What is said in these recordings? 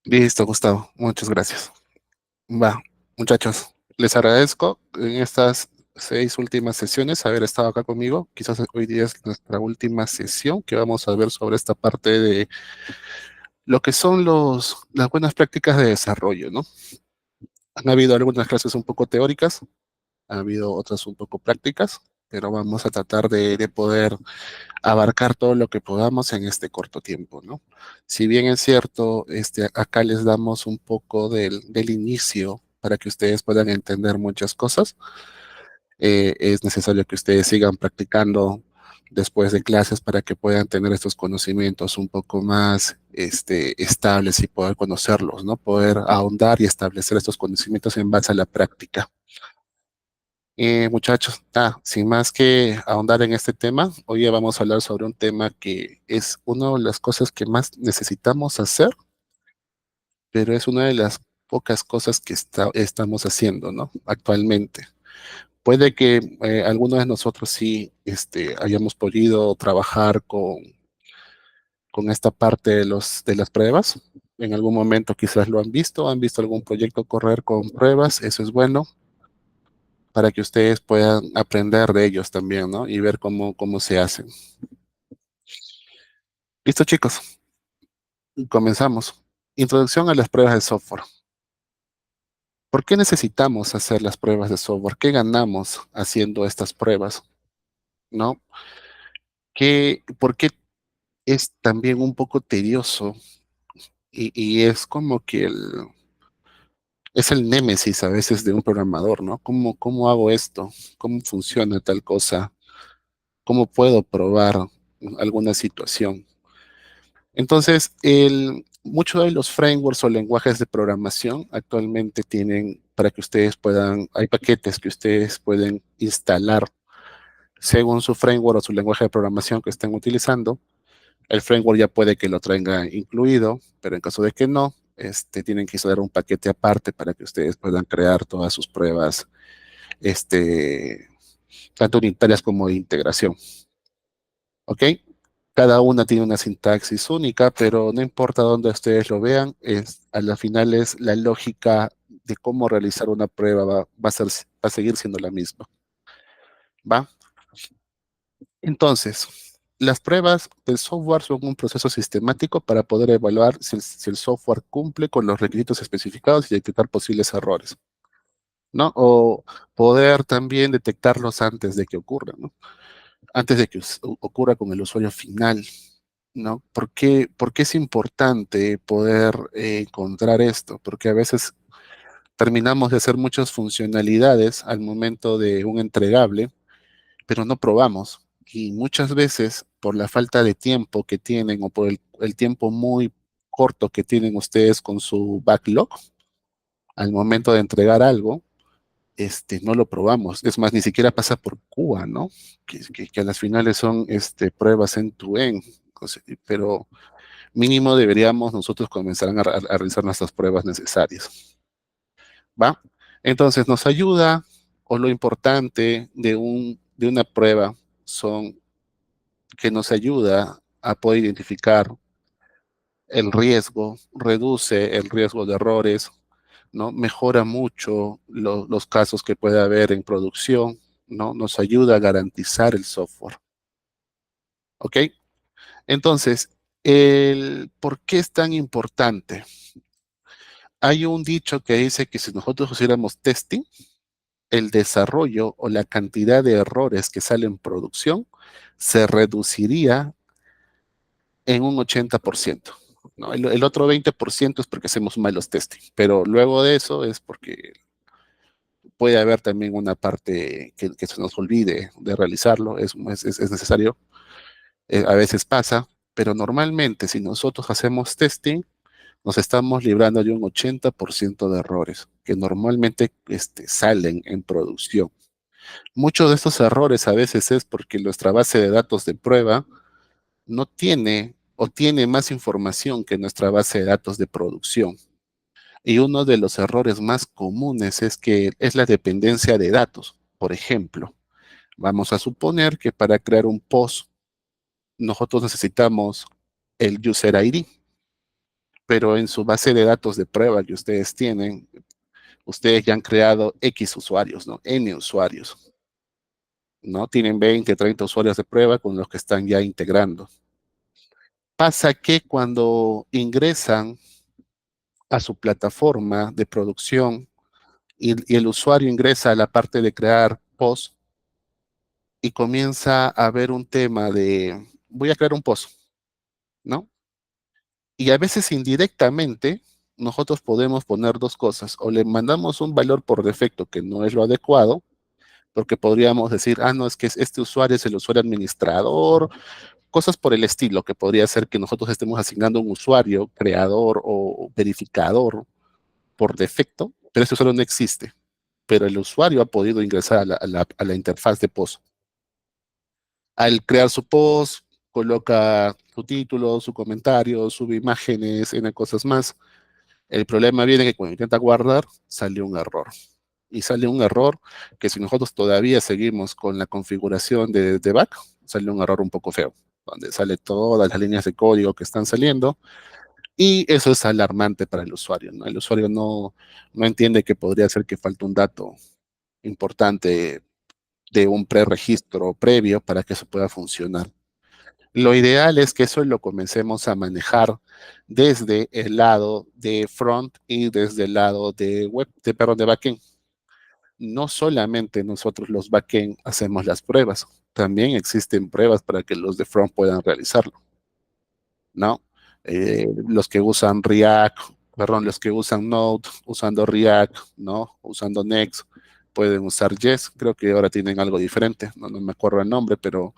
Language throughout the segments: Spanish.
Listo, Gustavo. Muchas gracias. Va, muchachos, les agradezco en estas 6 últimas sesiones haber estado acá conmigo. Quizás hoy día es nuestra última sesión que vamos a ver sobre esta parte de lo que son las buenas prácticas de desarrollo, ¿no? Han habido algunas clases un poco teóricas, ha habido otras un poco prácticas, pero vamos a tratar de poder abarcar todo lo que podamos en este corto tiempo, ¿no? Si bien es cierto, acá les damos un poco del inicio para que ustedes puedan entender muchas cosas, es necesario que ustedes sigan practicando después de clases para que puedan tener estos conocimientos un poco más estables y poder conocerlos, ¿no? Poder ahondar y establecer estos conocimientos en base a la práctica. Muchachos, sin más que ahondar en este tema, hoy ya vamos a hablar sobre un tema que es una de las cosas que más necesitamos hacer, pero es una de las pocas cosas que estamos haciendo, ¿no? Actualmente. Puede que algunos de nosotros sí hayamos podido trabajar con esta parte de las pruebas. En algún momento quizás lo han visto algún proyecto correr con pruebas, eso es bueno para que ustedes puedan aprender de ellos también, ¿no? Y ver cómo se hacen. Listo, chicos, comenzamos. Introducción a las pruebas de software. ¿Por qué necesitamos hacer las pruebas de software? ¿Qué ganamos haciendo estas pruebas? ¿No? ¿Por qué es también un poco tedioso y es como que es el némesis a veces de un programador, ¿no? ¿Cómo hago esto? ¿Cómo funciona tal cosa? ¿Cómo puedo probar alguna situación? Entonces, muchos de los frameworks o lenguajes de programación actualmente tienen para que ustedes puedan, hay paquetes que ustedes pueden instalar según su framework o su lenguaje de programación que estén utilizando. El framework ya puede que lo traiga incluido, pero en caso de que no, tienen que instalar un paquete aparte para que ustedes puedan crear todas sus pruebas, este, tanto unitarias como de integración. ¿Ok? Cada una tiene una sintaxis única, pero no importa dónde ustedes lo vean, a la final es la lógica de cómo realizar una prueba va a seguir siendo la misma. ¿Va? Entonces, las pruebas del software son un proceso sistemático para poder evaluar si el software cumple con los requisitos especificados y detectar posibles errores, ¿no? O poder también detectarlos antes de que ocurran, ¿no? Antes de que ocurra con el usuario final, ¿no? ¿Por qué es importante poder encontrar esto? Porque a veces terminamos de hacer muchas funcionalidades al momento de un entregable, pero no probamos. Y muchas veces, por la falta de tiempo que tienen o por el tiempo muy corto que tienen ustedes con su backlog, al momento de entregar algo, no lo probamos. Es más, ni siquiera pasa por Cuba, ¿no? Que a las finales son pruebas end-to-end. Pero mínimo deberíamos nosotros comenzar a realizar nuestras pruebas necesarias. ¿Va? Entonces nos ayuda, o lo importante de una prueba son que nos ayuda a poder identificar el riesgo, reduce el riesgo de errores, ¿no? Mejora mucho los casos que puede haber en producción, ¿no? Nos ayuda a garantizar el software. ¿Ok? Entonces, ¿por qué es tan importante? Hay un dicho que dice que si nosotros hiciéramos testing, el desarrollo o la cantidad de errores que sale en producción se reduciría en un 80%. ¿No? El otro 20% es porque hacemos malos testing, pero luego de eso es porque puede haber también una parte que se nos olvide de realizarlo, es necesario, a veces pasa, pero normalmente si nosotros hacemos testing, nos estamos librando de un 80% de errores que normalmente salen en producción. Muchos de estos errores a veces es porque nuestra base de datos de prueba no tiene o tiene más información que nuestra base de datos de producción. Y uno de los errores más comunes es que es la dependencia de datos. Por ejemplo, vamos a suponer que para crear un post nosotros necesitamos el user ID, pero en su base de datos de prueba que ustedes tienen, ustedes ya han creado X usuarios, ¿no? N usuarios, ¿no? Tienen 20, 30 usuarios de prueba con los que están ya integrando. Pasa que cuando ingresan a su plataforma de producción y el usuario ingresa a la parte de crear post y comienza a ver un tema de, voy a crear un post, ¿no? Y a veces indirectamente nosotros podemos poner dos cosas, o le mandamos un valor por defecto que no es lo adecuado, porque podríamos decir, ah, no, es que este usuario es el usuario administrador, cosas por el estilo, que podría ser que nosotros estemos asignando un usuario, creador o verificador por defecto, pero ese usuario no existe, pero el usuario ha podido ingresar a la interfaz de post. Al crear su post, coloca su título, su comentario, sube imágenes, N cosas más. El problema viene que cuando intenta guardar, sale un error. Y sale un error que si nosotros todavía seguimos con la configuración de back, sale un error un poco feo, donde sale todas las líneas de código que están saliendo. Y eso es alarmante para el usuario, ¿no? El usuario no entiende que podría ser que falte un dato importante de un preregistro previo para que eso pueda funcionar. Lo ideal es que eso lo comencemos a manejar desde el lado de front y desde el lado de web, perdón, de backend. No solamente nosotros los backend hacemos las pruebas, también existen pruebas para que los de front puedan realizarlo, ¿no? Los que usan React, perdón, los que usan Node usando React, ¿no? Usando Next, pueden usar Jest. Creo que ahora tienen algo diferente, no me acuerdo el nombre, pero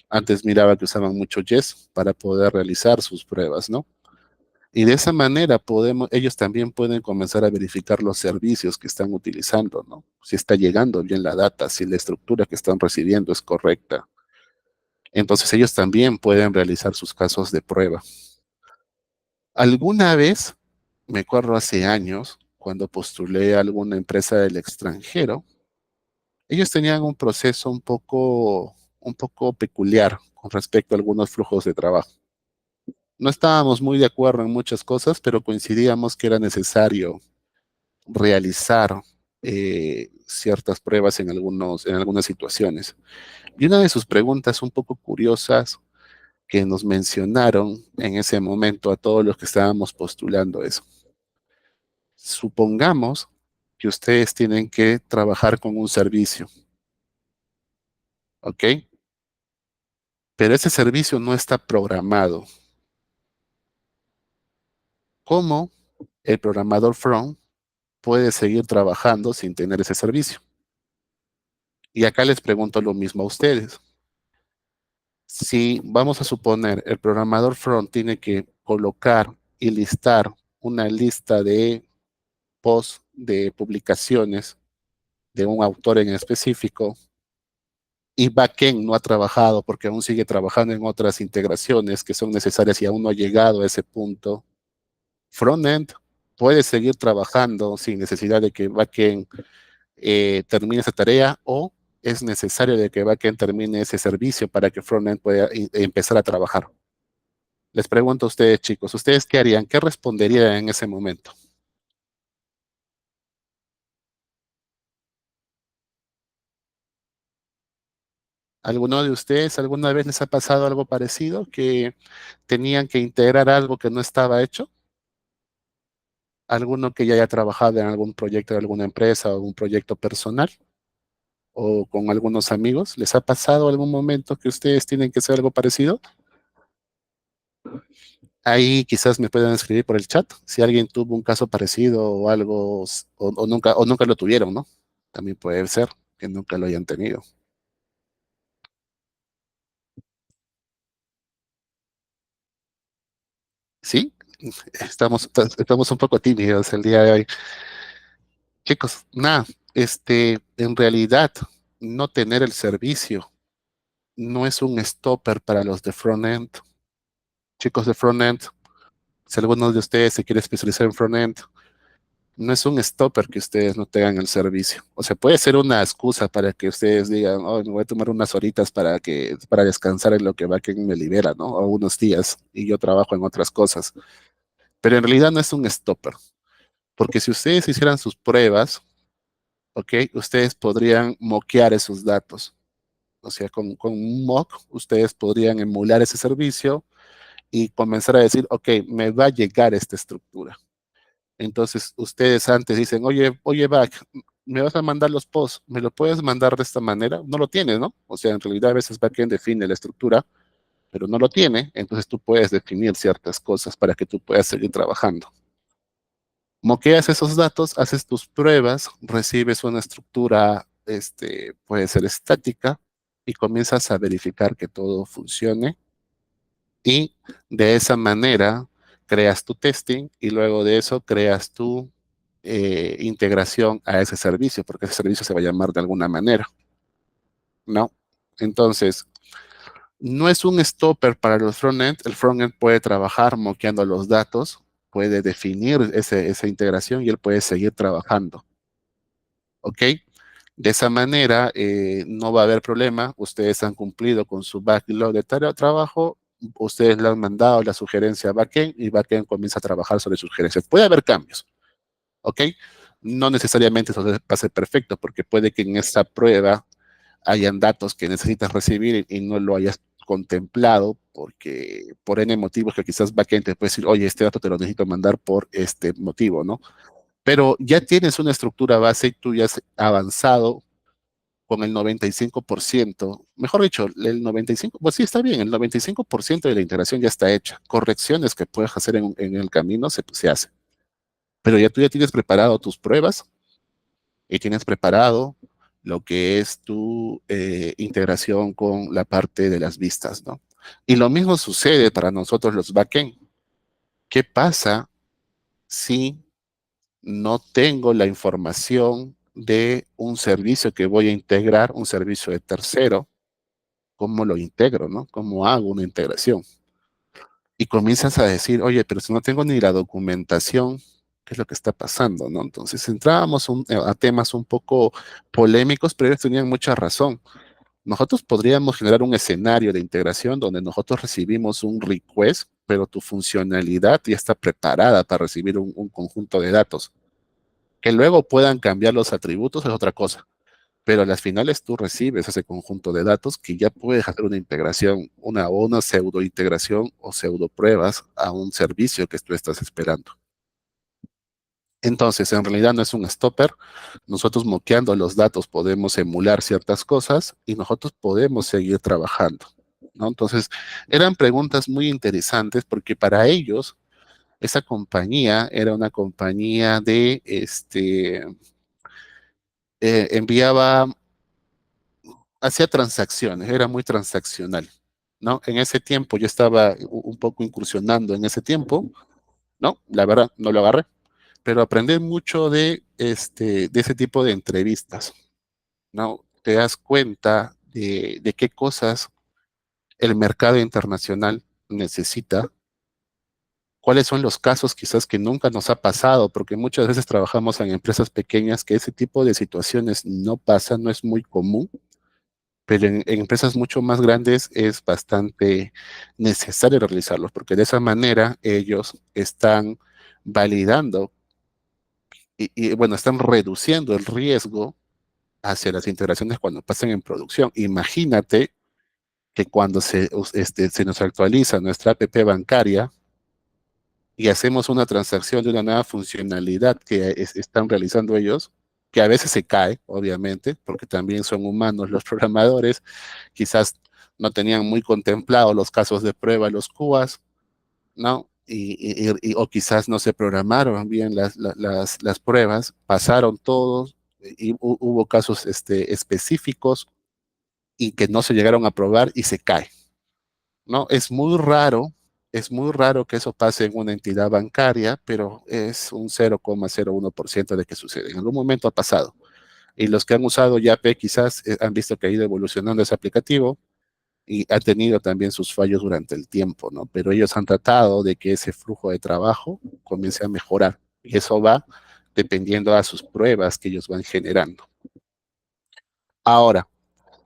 antes miraba que usaban mucho Jest para poder realizar sus pruebas, ¿no? Y de esa manera ellos también pueden comenzar a verificar los servicios que están utilizando, ¿no? Si está llegando bien la data, si la estructura que están recibiendo es correcta. Entonces ellos también pueden realizar sus casos de prueba. Alguna vez, me acuerdo hace años, cuando postulé a alguna empresa del extranjero, ellos tenían un proceso un poco peculiar con respecto a algunos flujos de trabajo. No estábamos muy de acuerdo en muchas cosas, pero coincidíamos que era necesario realizar ciertas pruebas en algunas situaciones. Y una de sus preguntas un poco curiosas que nos mencionaron en ese momento a todos los que estábamos postulando es, supongamos que ustedes tienen que trabajar con un servicio, ¿ok? Pero ese servicio no está programado. ¿Cómo el programador front puede seguir trabajando sin tener ese servicio? Y acá les pregunto lo mismo a ustedes. Si vamos a suponer el programador front tiene que colocar y listar una lista de posts de publicaciones de un autor en específico y backend no ha trabajado porque aún sigue trabajando en otras integraciones que son necesarias y aún no ha llegado a ese punto, frontend puede seguir trabajando sin necesidad de que backend termine esa tarea o es necesario de que backend termine ese servicio para que frontend pueda empezar a trabajar. Les pregunto a ustedes, chicos, ¿ustedes qué harían? ¿Qué responderían en ese momento? ¿Alguno de ustedes alguna vez les ha pasado algo parecido, que tenían que integrar algo que no estaba hecho? ¿Alguno que ya haya trabajado en algún proyecto de alguna empresa o algún proyecto personal o con algunos amigos? ¿Les ha pasado algún momento que ustedes tienen que hacer algo parecido? Ahí quizás me puedan escribir por el chat si alguien tuvo un caso parecido o algo, o nunca lo tuvieron, ¿no? También puede ser que nunca lo hayan tenido. ¿Sí? Estamos un poco tímidos el día de hoy. Chicos, nada, en realidad, no tener el servicio no es un stopper para los de frontend. Chicos de frontend, si alguno de ustedes se quiere especializar en frontend, No es un stopper que ustedes no tengan el servicio. O sea, puede ser una excusa para que ustedes digan, oh, me voy a tomar unas horitas para descansar en lo que backend me libera, ¿no? O unos días y yo trabajo en otras cosas. Pero en realidad no es un stopper, porque si ustedes hicieran sus pruebas, ¿ok? Ustedes podrían moquear esos datos. O sea, con un mock, ustedes podrían emular ese servicio y comenzar a decir, ok, me va a llegar esta estructura. Entonces, ustedes antes dicen, oye, Back, me vas a mandar los posts, ¿me lo puedes mandar de esta manera? No lo tienes, ¿no? O sea, en realidad a veces Backend define la estructura, pero no lo tiene, entonces tú puedes definir ciertas cosas para que tú puedas seguir trabajando. Moqueas esos datos, haces tus pruebas, recibes una estructura, puede ser estática, y comienzas a verificar que todo funcione y de esa manera creas tu testing y luego de eso creas tu integración a ese servicio, porque ese servicio se va a llamar de alguna manera, ¿no? Entonces, no es un stopper para los frontend. El frontend puede trabajar moqueando los datos, puede definir esa integración y él puede seguir trabajando, ¿ok? De esa manera no va a haber problema. Ustedes han cumplido con su backlog de tarea de trabajo. Ustedes le han mandado la sugerencia a backend y backend comienza a trabajar sobre sus sugerencias. Puede haber cambios, ¿ok? No necesariamente eso va a ser perfecto, porque puede que en esta prueba hayan datos que necesitas recibir y no lo hayas contemplado porque por N motivos que quizás backend te puede decir, oye, este dato te lo necesito mandar por este motivo, ¿no? Pero ya tienes una estructura base y tú ya has avanzado con el 95%, mejor dicho, el 95%, pues sí, está bien, el 95% de la integración ya está hecha. Correcciones que puedes hacer en el camino se hace. Pero ya tú ya tienes preparado tus pruebas y tienes preparado lo que es tu integración con la parte de las vistas, ¿no? Y lo mismo sucede para nosotros los backend. ¿Qué pasa si no tengo la información de un servicio que voy a integrar, un servicio de tercero? ¿Cómo lo integro, no? ¿Cómo hago una integración? Y comienzas a decir, oye, pero si no tengo ni la documentación, ¿qué es lo que está pasando, no? Entonces entrábamos a temas un poco polémicos, pero ellos tenían mucha razón. Nosotros podríamos generar un escenario de integración donde nosotros recibimos un request, pero tu funcionalidad ya está preparada para recibir un conjunto de datos. Que luego puedan cambiar los atributos es otra cosa, pero a las finales tú recibes ese conjunto de datos que ya puedes hacer una integración, una pseudo integración o pseudo pruebas a un servicio que tú estás esperando. Entonces, en realidad no es un stopper. Nosotros moqueando los datos podemos emular ciertas cosas y nosotros podemos seguir trabajando, ¿no? Entonces, eran preguntas muy interesantes porque para ellos esa compañía era una compañía enviaba, hacía transacciones, era muy transaccional, ¿no? En ese tiempo yo estaba un poco incursionando en ese tiempo, ¿no? La verdad, no lo agarré, pero aprendí mucho de ese tipo de entrevistas, ¿no? Te das cuenta de qué cosas el mercado internacional necesita, cuáles son los casos quizás que nunca nos ha pasado, porque muchas veces trabajamos en empresas pequeñas que ese tipo de situaciones no pasa, no es muy común, pero en empresas mucho más grandes es bastante necesario realizarlos, porque de esa manera ellos están validando bueno, están reduciendo el riesgo hacia las integraciones cuando pasen en producción. Imagínate que cuando se nos actualiza nuestra app bancaria y hacemos una transacción de una nueva funcionalidad que están realizando ellos, que a veces se cae, obviamente, porque también son humanos los programadores, quizás no tenían muy contemplado los casos de prueba, los QAs, ¿no? O quizás no se programaron bien las pruebas, pasaron todos y hubo casos específicos y que no se llegaron a probar y se cae, ¿no? Es muy raro que eso pase en una entidad bancaria, pero es un 0,01% de que sucede. En algún momento ha pasado. Y los que han usado Yape quizás han visto que ha ido evolucionando ese aplicativo y ha tenido también sus fallos durante el tiempo, ¿no? Pero ellos han tratado de que ese flujo de trabajo comience a mejorar. Y eso va dependiendo a sus pruebas que ellos van generando. Ahora,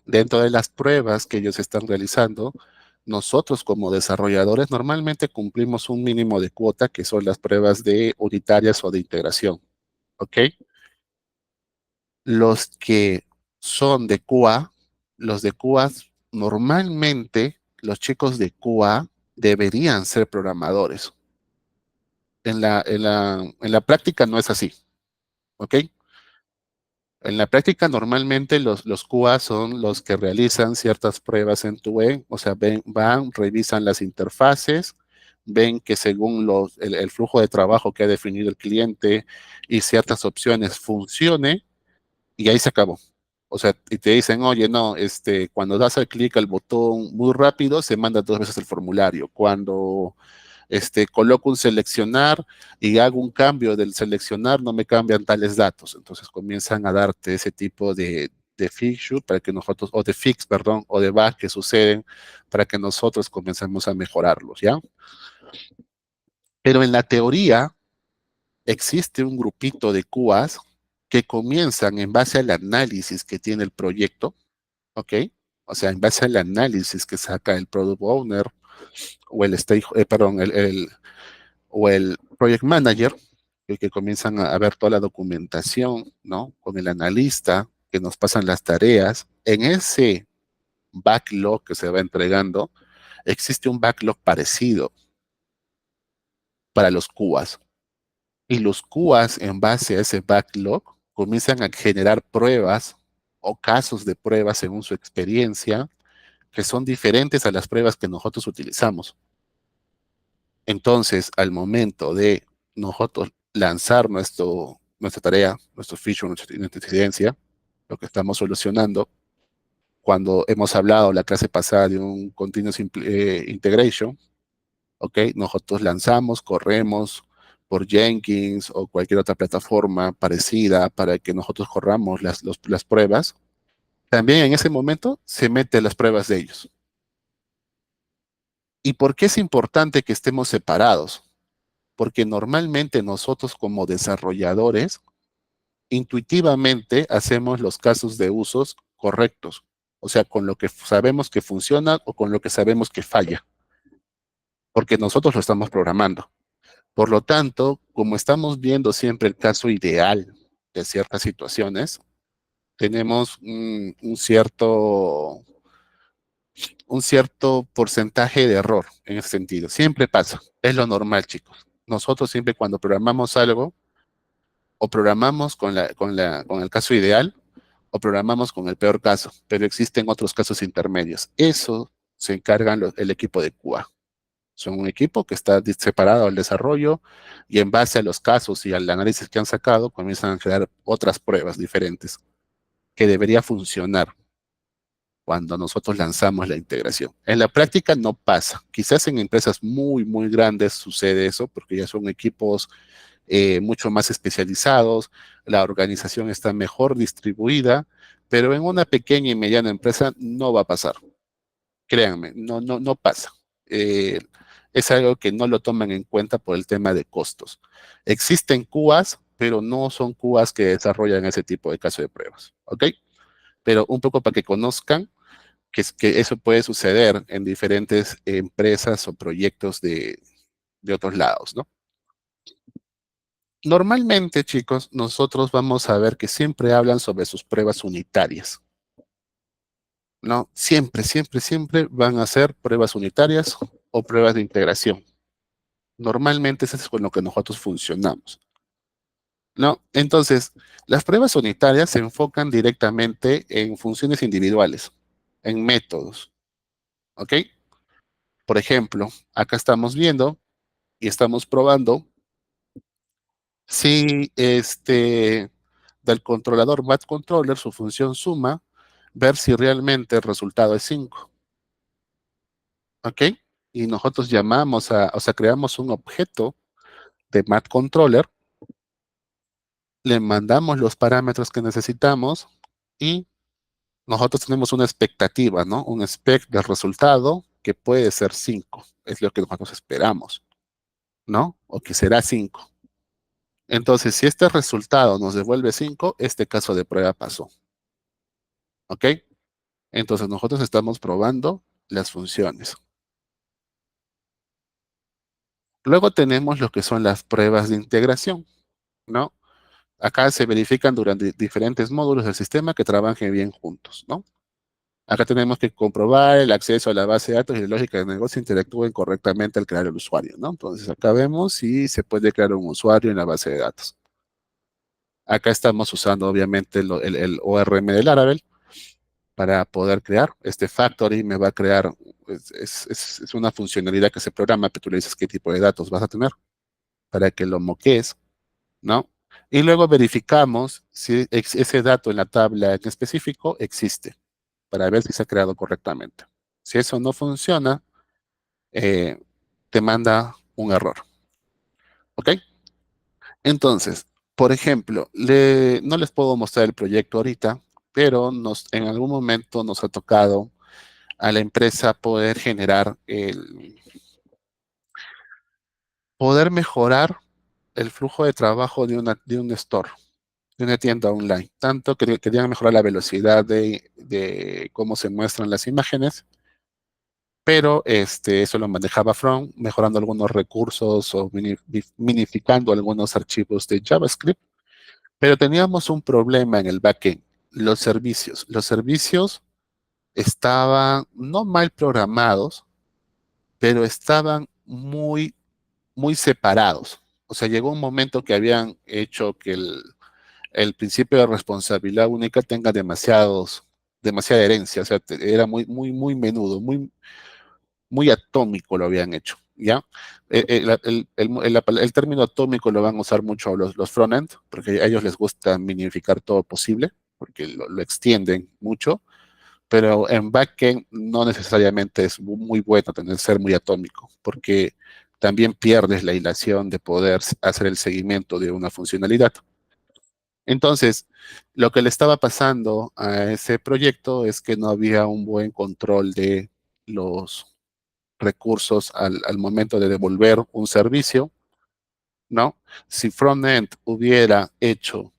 dentro de las pruebas que ellos están realizando, nosotros como desarrolladores normalmente cumplimos un mínimo de cuota que son las pruebas de unitarias o de integración, ¿ok? Los que son de QA, los de QA, normalmente los chicos de QA deberían ser programadores. En la práctica no es así, ¿ok? En la práctica, normalmente los QA son los que realizan ciertas pruebas en tu E, o sea, van, revisan las interfaces, ven que según el flujo de trabajo que ha definido el cliente y ciertas opciones funcione, y ahí se acabó. O sea, y te dicen, oye, no, cuando das al clic al botón muy rápido, se manda 2 veces el formulario. Cuando coloco un seleccionar y hago un cambio del seleccionar, no me cambian tales datos. Entonces comienzan a darte ese tipo de fixture para que nosotros, o de fix, perdón, o de bug que suceden para que nosotros comencemos a mejorarlos, ¿ya? Pero en la teoría existe un grupito de QAs que comienzan en base al análisis que tiene el proyecto, ¿ok? O sea, en base al análisis que saca el product owner o perdón, o el project manager, que comienzan a ver toda la documentación, ¿no? Con el analista que nos pasan las tareas. En ese backlog que se va entregando, existe un backlog parecido para los QAs. Y los QAs, en base a ese backlog, comienzan a generar pruebas o casos de pruebas según su experiencia, que son diferentes a las pruebas que nosotros utilizamos. Entonces, al momento de nosotros lanzar nuestra tarea, nuestro feature, nuestra incidencia, lo que estamos solucionando, cuando hemos hablado la clase pasada de un continuous integration, ¿ok? Nosotros lanzamos, corremos por Jenkins o cualquier otra plataforma parecida para que nosotros corramos las pruebas. También en ese momento se meten las pruebas de ellos. ¿Y por qué es importante que estemos separados? Porque normalmente nosotros como desarrolladores intuitivamente hacemos los casos de usos correctos, o sea, con lo que sabemos que funciona o con lo que sabemos que falla, porque nosotros lo estamos programando. Por lo tanto, como estamos viendo siempre el caso ideal de ciertas situaciones, tenemos un cierto porcentaje de error en ese sentido. Siempre pasa, es lo normal, chicos. Nosotros siempre cuando programamos algo, o programamos con el caso ideal o programamos con el peor caso, pero existen otros casos intermedios. Eso se encargan el equipo de QA. Son un equipo que está separado al desarrollo y en base a los casos y al análisis que han sacado, comienzan a crear otras pruebas diferentes que debería funcionar cuando nosotros lanzamos la integración. En la práctica no pasa. Quizás en empresas muy, muy grandes sucede eso porque ya son equipos mucho más especializados, la organización está mejor distribuida, pero en una pequeña y mediana empresa no va a pasar. Créanme, no pasa. Eh, es algo que no lo toman en cuenta por el tema de costos. Existen QAs, pero no son QAs que desarrollan ese tipo de caso de pruebas, ¿ok? Pero un poco para que conozcan que eso puede suceder en diferentes empresas o proyectos de otros lados, ¿no? Normalmente, chicos, nosotros vamos a ver que siempre hablan sobre sus pruebas unitarias, ¿no? Siempre, siempre, siempre van a ser pruebas unitarias o pruebas de integración. Normalmente eso es con lo que nosotros funcionamos, ¿no? Entonces, las pruebas unitarias se enfocan directamente en funciones individuales, en métodos, ¿ok? Por ejemplo, acá estamos viendo y estamos probando si del controlador MatController, su función suma, ver si realmente el resultado es 5, ¿ok? Y nosotros o sea, creamos un objeto de MatController, le mandamos los parámetros que necesitamos y nosotros tenemos una expectativa, ¿no? Un spec del resultado que puede ser 5, es lo que nosotros esperamos, ¿no? O que será 5. Entonces, si este resultado nos devuelve 5, este caso de prueba pasó. ¿Ok? Entonces, nosotros estamos probando las funciones. Luego tenemos lo que son las pruebas de integración, ¿no? Acá se verifican durante diferentes módulos del sistema que trabajen bien juntos, ¿no? Acá tenemos que comprobar el acceso a la base de datos y la lógica de negocio interactúen correctamente al crear el usuario, ¿no? Entonces acá vemos si se puede crear un usuario en la base de datos. Acá estamos usando obviamente el ORM de Laravel para poder crear. Este factory me va a crear, es una funcionalidad que se programa, pero tú le dices qué tipo de datos vas a tener para que lo moques, ¿no? Y luego verificamos si ese dato en la tabla en específico existe para ver si se ha creado correctamente. Si eso no funciona, eh, te manda un error. ¿Ok? Entonces, por ejemplo, no les puedo mostrar el proyecto ahorita, pero en algún momento nos ha tocado a la empresa poder mejorar el flujo de trabajo de un store, de una tienda online. Tanto que querían mejorar la velocidad de cómo se muestran las imágenes, pero eso lo manejaba From, mejorando algunos recursos o minificando algunos archivos de JavaScript, pero teníamos un problema en el backend, los servicios. Los servicios estaban no mal programados, pero estaban muy separados. O sea, llegó un momento que habían hecho que el principio de responsabilidad única tenga demasiada herencia. O sea, era muy menudo, muy atómico lo habían hecho, ¿ya? El término atómico lo van a usar mucho los frontend, porque a ellos les gusta minificar todo posible, porque lo extienden mucho, pero en backend no necesariamente es muy bueno tener ser muy atómico, porque también pierdes la hilación de poder hacer el seguimiento de una funcionalidad. Entonces, lo que le estaba pasando a ese proyecto es que no había un buen control de los recursos al momento de devolver un servicio, ¿no? Si Frontend hubiera hecho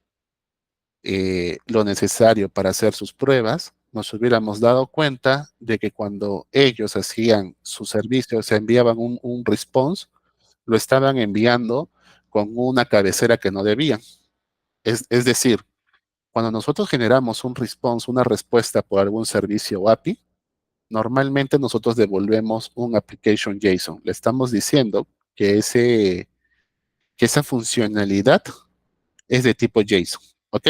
lo necesario para hacer sus pruebas, nos hubiéramos dado cuenta de que cuando ellos hacían su servicio, se enviaban un response, lo estaban enviando con una cabecera que no debían. Es decir, cuando nosotros generamos un response, una respuesta por algún servicio o API, normalmente nosotros devolvemos un application JSON. Le estamos diciendo que, que esa funcionalidad es de tipo JSON. ¿Ok?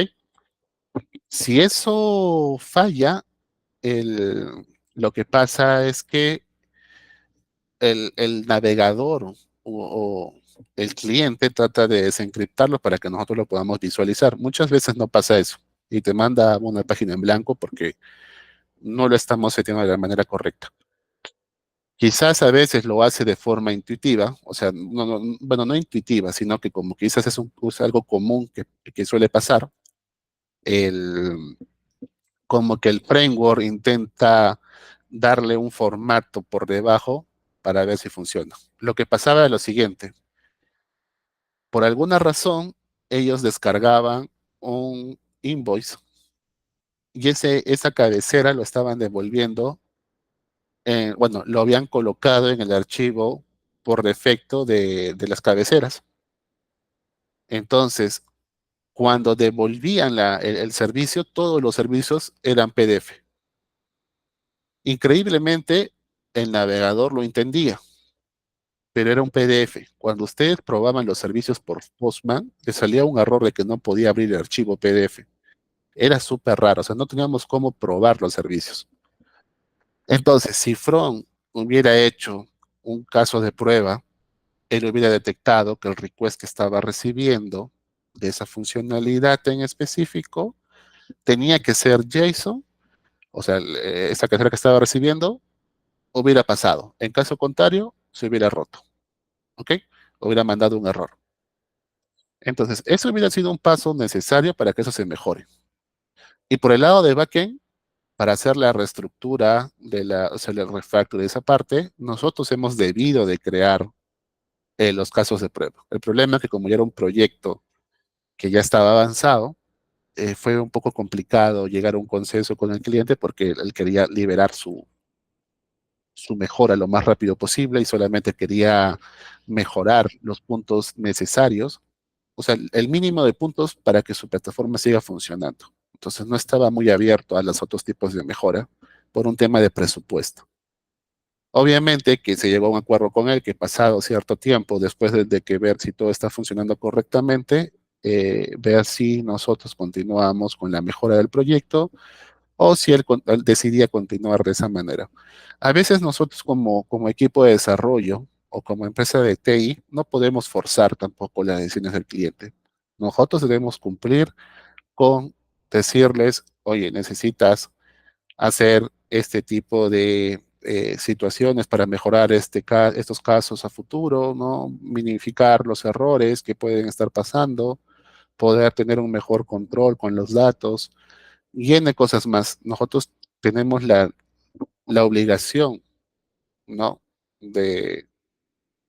Si eso falla, lo que pasa es que el navegador o el cliente trata de desencriptarlo para que nosotros lo podamos visualizar. Muchas veces no pasa eso y te manda una página en blanco porque no lo estamos seteando de la manera correcta. Quizás a veces lo hace de forma intuitiva, o sea, bueno, no intuitiva, sino que como quizás es algo común que suele pasar, el, como que el framework intenta darle un formato por debajo para ver si funciona. Lo que pasaba es lo siguiente, por alguna razón ellos descargaban un invoice y esa cabecera lo estaban devolviendo, bueno, lo habían colocado en el archivo por defecto de las cabeceras. Entonces, cuando devolvían el servicio, todos los servicios eran PDF. Increíblemente, el navegador lo entendía, pero era un PDF. Cuando ustedes probaban los servicios por Postman, les salía un error de que no podía abrir el archivo PDF. Era súper raro, o sea, no teníamos cómo probar los servicios. Entonces, si From hubiera hecho un caso de prueba, él hubiera detectado que el request que estaba recibiendo de esa funcionalidad en específico tenía que ser JSON, o sea, esa cartera que estaba recibiendo hubiera pasado. En caso contrario, se hubiera roto, ¿ok? Hubiera mandado un error. Entonces, eso hubiera sido un paso necesario para que eso se mejore. Y por el lado de backend, para hacer la reestructura o sea, el refactor de esa parte, nosotros hemos debido de crear los casos de prueba. El problema es que como ya era un proyecto que ya estaba avanzado, fue un poco complicado llegar a un consenso con el cliente porque él quería liberar su mejora lo más rápido posible y solamente quería mejorar los puntos necesarios, o sea, el mínimo de puntos para que su plataforma siga funcionando. Entonces no estaba muy abierto a los otros tipos de mejora por un tema de presupuesto. Obviamente que se llegó a un acuerdo con él que pasado cierto tiempo, después de que ver si todo está funcionando correctamente, ver si nosotros continuamos con la mejora del proyecto o si él decidía continuar de esa manera. A veces nosotros como equipo de desarrollo o como empresa de TI no podemos forzar tampoco las decisiones del cliente. Nosotros debemos cumplir con decirles, oye, necesitas hacer este tipo de situaciones para mejorar estos casos a futuro, ¿no? Minimificar los errores que pueden estar pasando, poder tener un mejor control con los datos y N cosas más. Nosotros tenemos la obligación, ¿no? De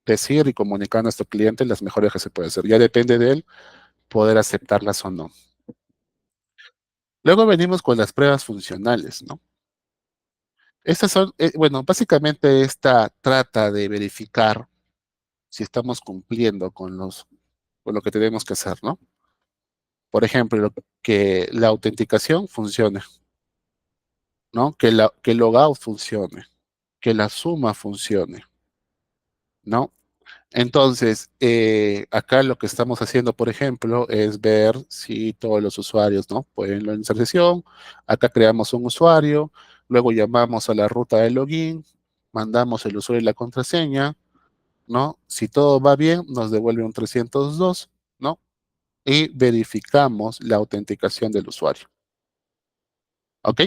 decir y comunicar a nuestro cliente las mejoras que se puede hacer. Ya depende de él poder aceptarlas o no. Luego venimos con las pruebas funcionales, ¿no? Estas son, bueno, básicamente esta trata de verificar si estamos cumpliendo con lo que tenemos que hacer, ¿no? Por ejemplo, que la autenticación funcione, ¿no? Que el logout funcione, que la suma funcione, ¿no? Entonces, acá lo que estamos haciendo, por ejemplo, es ver si todos los usuarios, ¿no? Pueden iniciar sesión. Acá creamos un usuario, luego llamamos a la ruta de login, mandamos el usuario y la contraseña, ¿no? Si todo va bien, nos devuelve un 302, ¿no? Y verificamos la autenticación del usuario, ¿ok?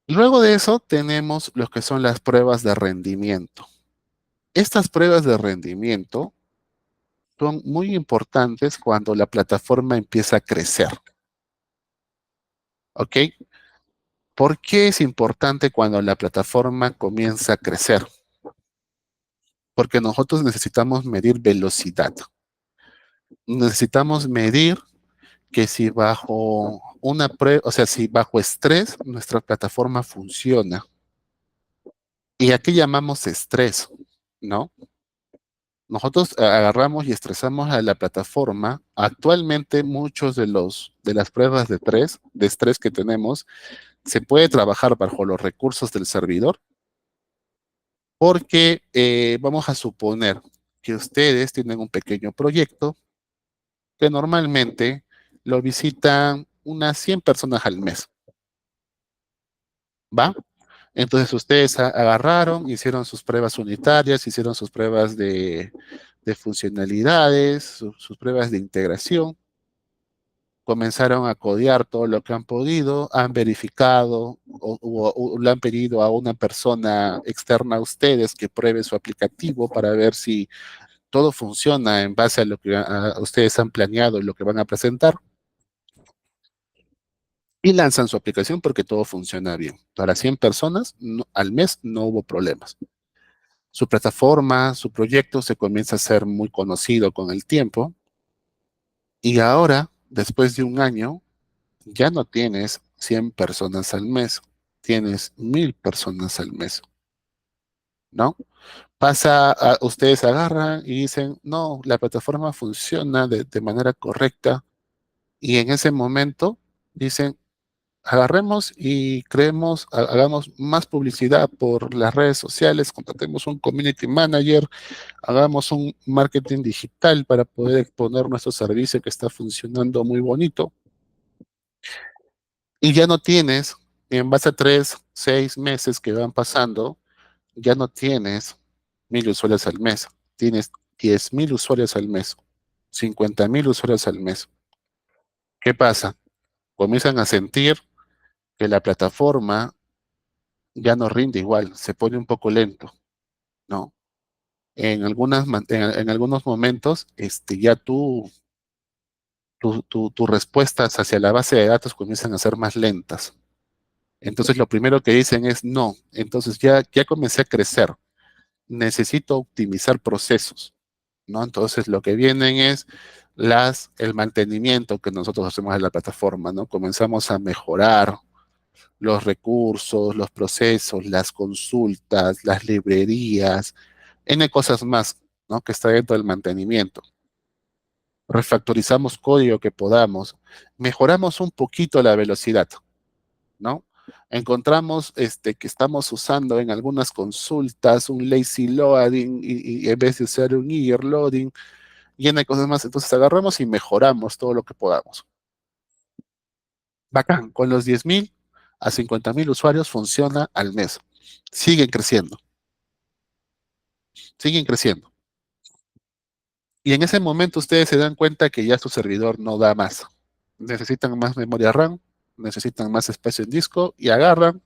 Luego de eso tenemos lo que son las pruebas de rendimiento. Estas pruebas de rendimiento son muy importantes cuando la plataforma empieza a crecer, ¿ok? ¿Por qué es importante cuando la plataforma comienza a crecer? Porque nosotros necesitamos medir velocidad. Necesitamos medir que si bajo una prueba, o sea, si bajo estrés nuestra plataforma funciona. ¿Y a qué llamamos estrés? ¿No? Nosotros agarramos y estresamos a la plataforma. Actualmente muchos de las pruebas de estrés que tenemos se puede trabajar bajo los recursos del servidor porque vamos a suponer que ustedes tienen un pequeño proyecto que normalmente lo visitan unas 100 personas al mes, ¿va? Entonces ustedes agarraron, hicieron sus pruebas unitarias, hicieron sus pruebas de funcionalidades, sus pruebas de integración, comenzaron a codear todo lo que han podido, han verificado o le han pedido a una persona externa a ustedes que pruebe su aplicativo para ver si todo funciona en base a lo que ustedes han planeado y lo que van a presentar. Y lanzan su aplicación porque todo funciona bien. Para 100 personas al mes no hubo problemas. Su plataforma, su proyecto se comienza a ser muy conocido con el tiempo y ahora, después de un año, ya no tienes 100 personas al mes, tienes 1000 personas al mes, ¿no? Ustedes agarran y dicen, no, la plataforma funciona de manera correcta y en ese momento dicen, agarremos y hagamos más publicidad por las redes sociales, contratemos un community manager, hagamos un marketing digital para poder exponer nuestro servicio que está funcionando muy bonito. Y ya no tienes, en base a 3, 6 meses que van pasando, ya no tienes 1000 usuarios al mes, tienes 10.000 usuarios al mes, 50.000 usuarios al mes. ¿Qué pasa? Comienzan a sentir que la plataforma ya no rinde igual, se pone un poco lento, ¿no? En algunos momentos, ya tus respuestas hacia la base de datos comienzan a ser más lentas. Entonces, lo primero que dicen es, no, entonces ya comencé a crecer, necesito optimizar procesos, ¿no? Entonces, lo que vienen es, el mantenimiento que nosotros hacemos en la plataforma, ¿no? Comenzamos a mejorar los recursos, los procesos, las consultas, las librerías, N cosas más, ¿no? Que está dentro del mantenimiento. Refactorizamos código que podamos, mejoramos un poquito la velocidad, ¿no? Encontramos que estamos usando en algunas consultas un lazy loading y en vez de usar un eager loading, y N cosas más. Entonces agarramos y mejoramos todo lo que podamos. Bacán, con los 10.000 a 50.000 usuarios funciona al mes. Siguen creciendo, siguen creciendo. Y en ese momento ustedes se dan cuenta que ya su servidor no da más. Necesitan más memoria RAM, necesitan más espacio en disco y agarran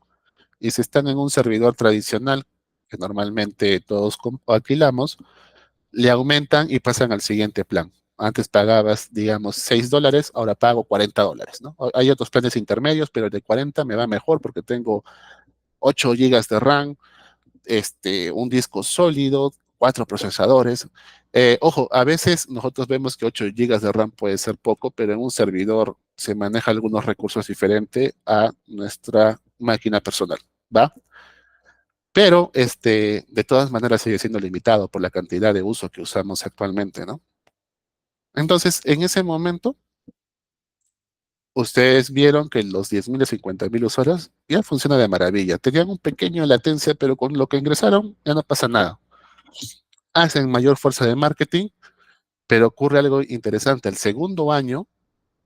y si están en un servidor tradicional, que normalmente todos alquilamos, le aumentan y pasan al siguiente plan. Antes pagabas, digamos, $6, ahora pago $40, ¿no? Hay otros planes intermedios, pero el de 40 me va mejor porque tengo 8 gigas de RAM, un disco sólido, 4 procesadores. Ojo, a veces nosotros vemos que 8 gigas de RAM puede ser poco, pero en un servidor se maneja algunos recursos diferentes a nuestra máquina personal, ¿va? Pero de todas maneras sigue siendo limitado por la cantidad de uso que usamos actualmente, ¿no? Entonces, en ese momento, ustedes vieron que los 10.000 y 50.000 usuarios ya funciona de maravilla. Tenían un pequeño latencia, pero con lo que ingresaron ya no pasa nada. Hacen mayor fuerza de marketing, pero ocurre algo interesante. El segundo año,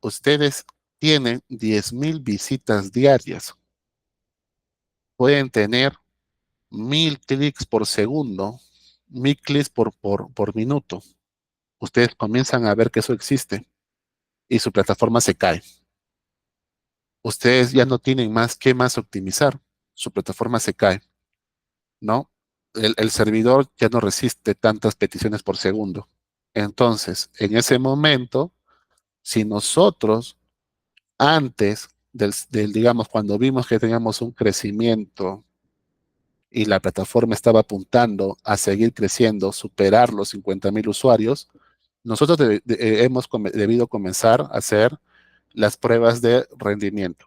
ustedes tienen 10.000 visitas diarias. Pueden tener 1.000 clics por segundo, 1.000 clics por minuto. Ustedes comienzan a ver que eso existe y su plataforma se cae. Ustedes ya no tienen más que más optimizar. Su plataforma se cae, ¿no? El servidor ya no resiste tantas peticiones por segundo. Entonces, en ese momento, si nosotros antes digamos, cuando vimos que teníamos un crecimiento y la plataforma estaba apuntando a seguir creciendo, superar los 50.000 usuarios, nosotros hemos debido comenzar a hacer las pruebas de rendimiento,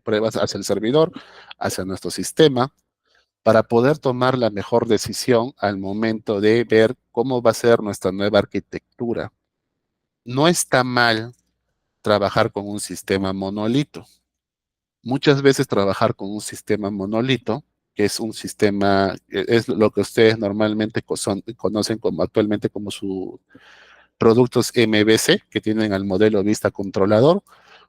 pruebas hacia el servidor, hacia nuestro sistema, para poder tomar la mejor decisión al momento de ver cómo va a ser nuestra nueva arquitectura. No está mal trabajar con un sistema monolito. Muchas veces trabajar con un sistema monolito, que es un sistema, es lo que ustedes normalmente conocen como actualmente como sus productos MVC, que tienen al modelo vista controlador,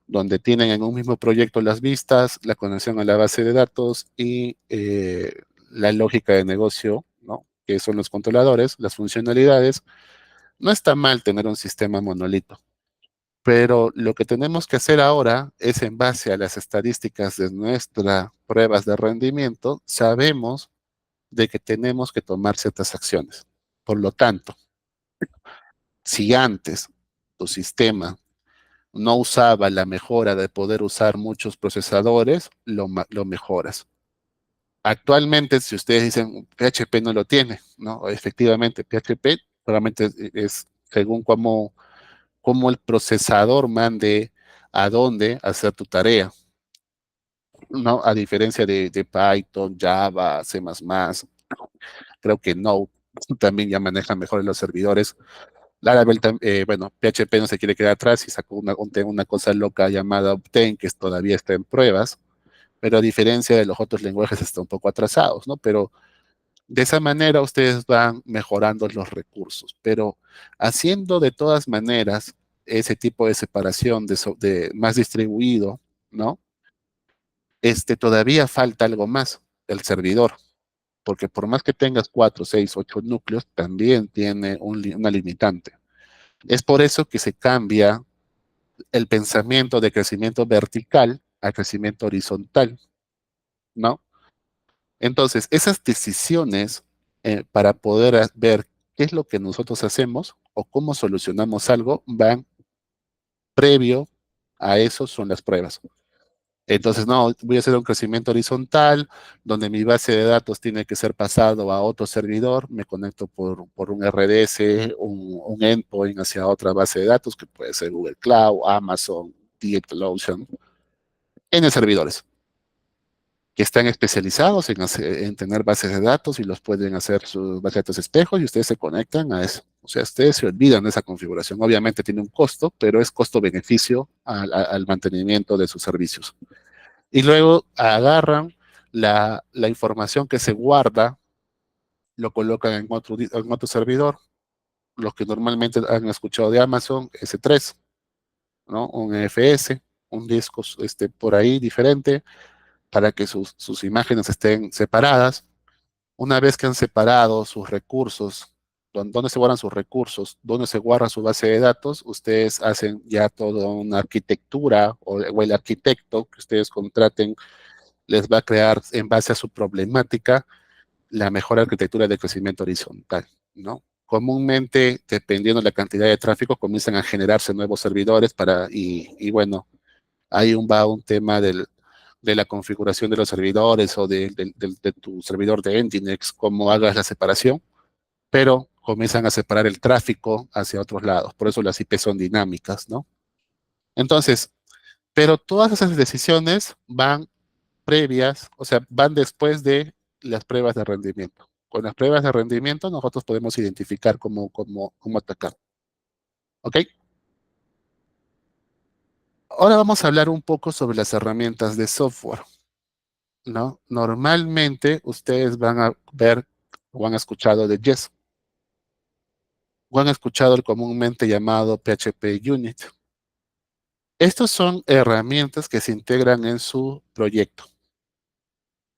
donde tienen en un mismo proyecto las vistas, la conexión a la base de datos y la lógica de negocio, ¿no? Que son los controladores, las funcionalidades. No está mal tener un sistema monolito, pero lo que tenemos que hacer ahora es en base a las estadísticas de nuestras pruebas de rendimiento, sabemos de que tenemos que tomar ciertas acciones. Por lo tanto, si antes tu sistema no usaba la mejora de poder usar muchos procesadores, lo mejoras. Actualmente, si ustedes dicen PHP no lo tiene, ¿no? Efectivamente, PHP solamente es según cómo el procesador mande a dónde hacer tu tarea, ¿no? A diferencia de Python, Java, C++, creo que Node también ya maneja mejor los servidores. Laravel, bueno, PHP no se quiere quedar atrás y sacó una cosa loca llamada Optane, que todavía está en pruebas, pero a diferencia de los otros lenguajes está un poco atrasados, ¿no? Pero de esa manera ustedes van mejorando los recursos, pero haciendo de todas maneras ese tipo de separación de más distribuido, ¿no? Todavía falta algo más, el servidor, porque por más que tengas 4, 6, 8 núcleos, también tiene una limitante. Es por eso que se cambia el pensamiento de crecimiento vertical a crecimiento horizontal, ¿no? Entonces, esas decisiones para poder ver qué es lo que nosotros hacemos o cómo solucionamos algo van previo a eso son las pruebas. Entonces, no, voy a hacer un crecimiento horizontal donde mi base de datos tiene que ser pasado a otro servidor. Me conecto por un RDS, un endpoint hacia otra base de datos que puede ser Google Cloud, Amazon, DigitalOcean, N servidores que están especializados en tener bases de datos y los pueden hacer sus bases de datos espejos y ustedes se conectan a eso. O sea, ustedes se olvidan de esa configuración. Obviamente tiene un costo, pero es costo-beneficio al mantenimiento de sus servicios. Y luego agarran la información que se guarda, lo colocan en otro servidor, los que normalmente han escuchado de Amazon, S3, ¿no? Un EFS, un disco por ahí diferente, para que sus imágenes estén separadas. Una vez que han separado sus recursos, dónde se guardan sus recursos, dónde se guarda su base de datos, ustedes hacen ya toda una arquitectura o el arquitecto que ustedes contraten les va a crear en base a su problemática la mejor arquitectura de crecimiento horizontal, ¿no? Comúnmente, dependiendo de la cantidad de tráfico, comienzan a generarse nuevos servidores y bueno, ahí va un tema de la configuración de los servidores o de tu servidor de Nginx, cómo hagas la separación, pero comienzan a separar el tráfico hacia otros lados. Por eso las IP son dinámicas, ¿no? Entonces, pero todas esas decisiones van previas, o sea, van después de las pruebas de rendimiento. Con las pruebas de rendimiento nosotros podemos identificar cómo atacar. ¿Ok? Ahora vamos a hablar un poco sobre las herramientas de software, ¿no? Normalmente ustedes van a ver o han escuchado de Jest o han escuchado el comúnmente llamado PHP Unit. Estos son herramientas que se integran en su proyecto,